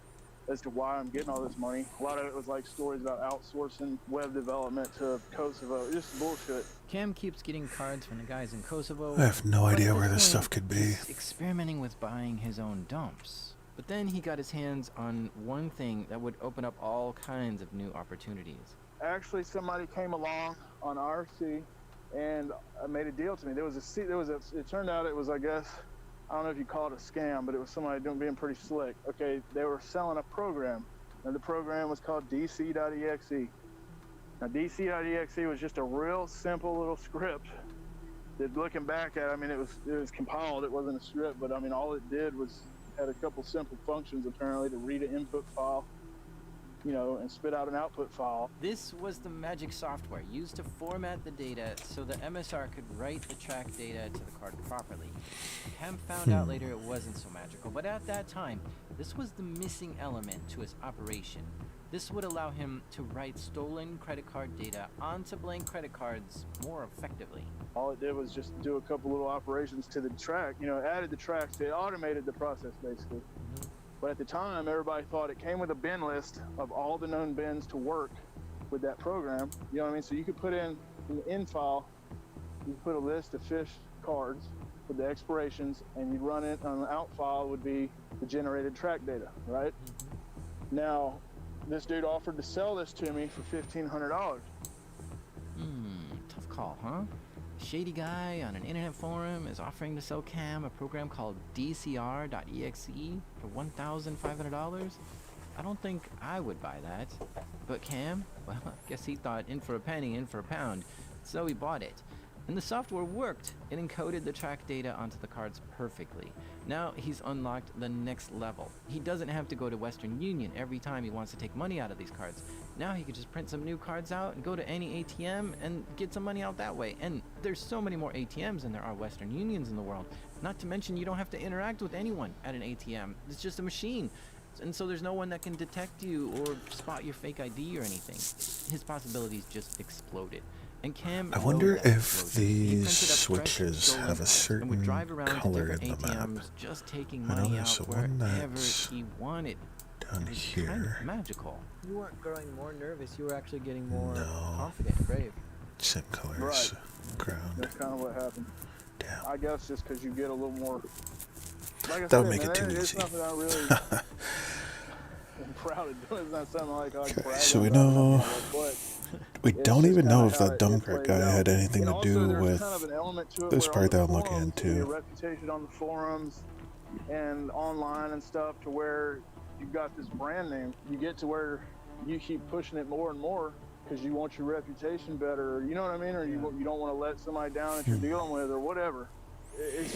as to why I'm getting all this money. A lot of it was like stories about outsourcing web development to Kosovo, just bullshit. Cam keeps getting cards from the guys in Kosovo. I have no but idea at where this this point, stuff could be. he's experimenting with buying his own dumps. But then he got his hands on one thing that would open up all kinds of new opportunities. Actually, somebody came along on RC and made a deal to me. It turned out it was, I guess, I don't know if you call it a scam, but it was somebody being pretty slick. Okay, they were selling a program, and the program was called DC.exe. Now, DC.exe was just a real simple little script that, looking back at it, I mean, it was compiled. It wasn't a script, but I mean, all it did was had a couple simple functions apparently to read an input file, you know, and spit out an output file. This was the magic software used to format the data so the MSR could write the track data to the card properly. Cam found out later it wasn't so magical, but at that time, this was the missing element to his operation. This would allow him to write stolen credit card data onto blank credit cards more effectively. All it did was just do a couple little operations to the track, you know, added the tracks, it automated the process basically. But at the time, everybody thought it came with a bin list of all the known bins to work with that program. You know what I mean? So you could put in the in file, you put a list of fish cards with the expirations, and you run it on the out file would be the generated track data, right? Now, this dude offered to sell this to me for $1,500. Tough call, huh? A shady guy on an internet forum is offering to sell Cam a program called DCR.exe for $1,500? I don't think I would buy that. But Cam, well, I guess he thought in for a penny, in for a pound, so he bought it. And the software worked. It encoded the track data onto the cards perfectly. Now he's unlocked the next level. He doesn't have to go to Western Union every time he wants to take money out of these cards. Now he could just print some new cards out and go to any ATM and get some money out that way. And there's so many more ATMs than there are Western Unions in the world. Not to mention you don't have to interact with anyone at an ATM. It's just a machine. And so there's no one that can detect you or spot your fake ID or anything. His possibilities just exploded. And Cam I wonder knows that if explosion. He these printed up fresh switches stolen have a cards and would certain drive around to color in different the map. ATMs just taking I know money there's out the one wherever that's he wanted. down It was here. kind of magical. You weren't growing more nervous. You were actually getting more No. confident and brave. Same colors. Right. Ground. That's kind of what happened. Damn. I guess just because you get a little more. Like I That would said, make it man, too it's easy. nothing I really am proud of doing. It's not something like I Okay, brag so we about, know- but We it's don't just even kinda know if how that it Democrat plays guy out. had anything And to also, do there's with kind of an element to it this where part on the that I'm looking forums, into. Your reputation on the forums and online and stuff, to where you've got this brand name. You get to where you keep pushing it more and more, because you want your reputation better, or you know what I mean, or you don't want to let somebody down that you're dealing with, or whatever.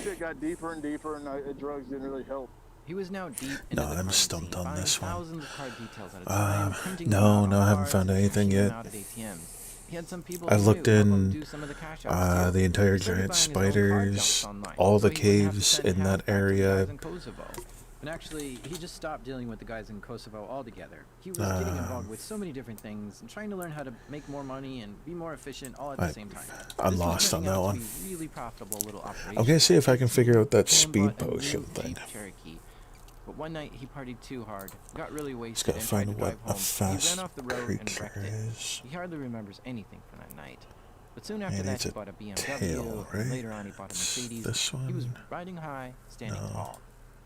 Shit got deeper and deeper, and drugs didn't really help. He was now deep into No, the I'm crime stumped scene, on buying this one. thousands of card details at a time, printing them No, out on I haven't cards found and anything cashing them yet. out at ATMs. He had some people I he looked knew help him in do some of the cash outs too. the entire He started giant buying his own card dumps spiders, online, all so the he wouldn't have to caves send in half that back to the area. guys in Kosovo. And actually, he just stopped dealing with the guys in Kosovo altogether. He was getting involved with so many different things and trying to learn how to make more money and be more efficient all at the same time. I'm This was lost on turning that out to one. be really profitable little I'm operation. gonna see if I can figure out that Cam speed bought a new potion thing. Jeep Cherokee. But one night he partied too hard, got really Just wasted, gotta and tried to find what drive a home. He fast ran off the road and creature wrecked it. is. He hardly remembers anything from that night. But soon after And that, it's he a bought a BMW, tail, right? and later on he bought a Mercedes. This He was one? riding high, standing No. tall.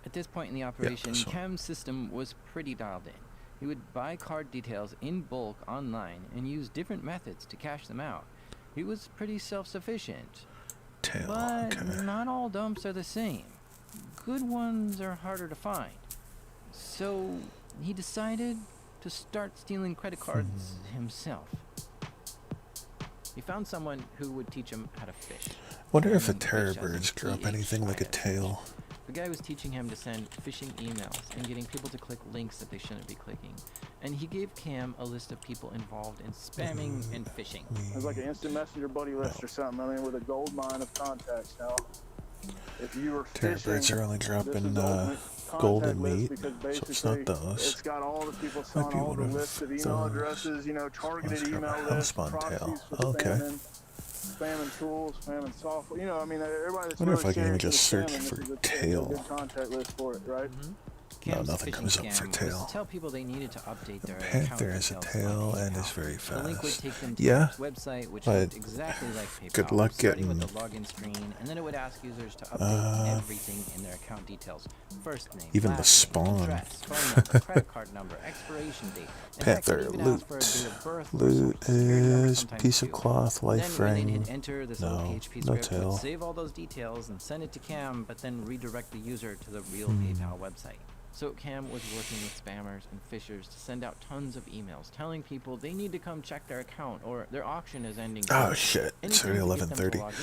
At this point in the operation, this one. Cam's system was pretty dialed in. He would buy card details in bulk online and use different methods to cash them out. He was pretty self-sufficient. Tail, But okay. not all dumps are the same. Good ones are harder to find. So he decided to start stealing credit cards himself. He found someone who would teach him how to fish. Wonder if the And terror fish as in birds drop anything like a PHISH. tail. The guy was teaching him to send phishing emails and getting people to click links that they shouldn't be clicking. And he gave Cam a list of people involved in spamming and phishing. It was like an instant messenger buddy list or something. I mean, with a gold mine of contacts now. If you were Terror fishing, birds are only this dropping is the ultimate golden contact list meat, because so it's basically not those. it's got all the people Might on be all one the of lists of email those. addresses, you know, targeted Let's grab email a lists, hellspawn tail. proxies for Okay. spamming tools, spamming software. You know, I mean, everybody that's Wonder if really I can even serious just with search spamming, for this is a tail. good contact list for it, right? Cam's nothing phishing comes up for scam was tail. to tell people they needed to update their Panther account has a details tail on and PayPal. is very The link would fast. take them to Yeah, Cam's website, which but looked exactly like PayPal. good luck starting with getting, the login screen, and then it would ask users to update everything in their account details: first name, even the last name, spawn. address, phone number, credit card number, expiration date. In fact, Panther it even loot. asked for a date of birth or Loot social security number is sometimes piece of too. cloth, life Then when they'd ring. hit enter, this little No, PHP no script would tail. save all those details and send it to Cam, but then redirect the user to the real PayPal website. So Cam was working with spammers and phishers to send out tons of emails telling people they need to come check their account or their auction is ending. Oh soon. shit, it's Anything already to get them to 11:30. log in.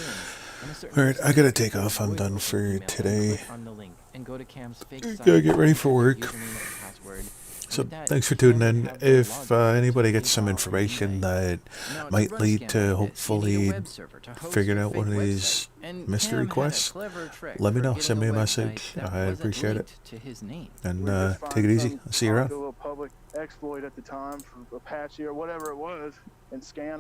And a certain Alright, I percentage gotta of take people off. I'm would done open for the email and today. click on the link and go to Cam's fake Gotta site, get ready for enter work. their username and password. So With that, thanks for Cam tuning would in. have them If log in to anybody gets some PayPal information that Now, to might run a lead scam to like this, you need a hopefully web server to host figuring your out one fake of website. these And mystery Cam had a quests, clever trick let me for know. getting Send me a website message. that I wasn't appreciate it. linked to his name. And We just take find it easy. some I'll see you around. popular public exploit at the time for Apache or whatever it was, and scan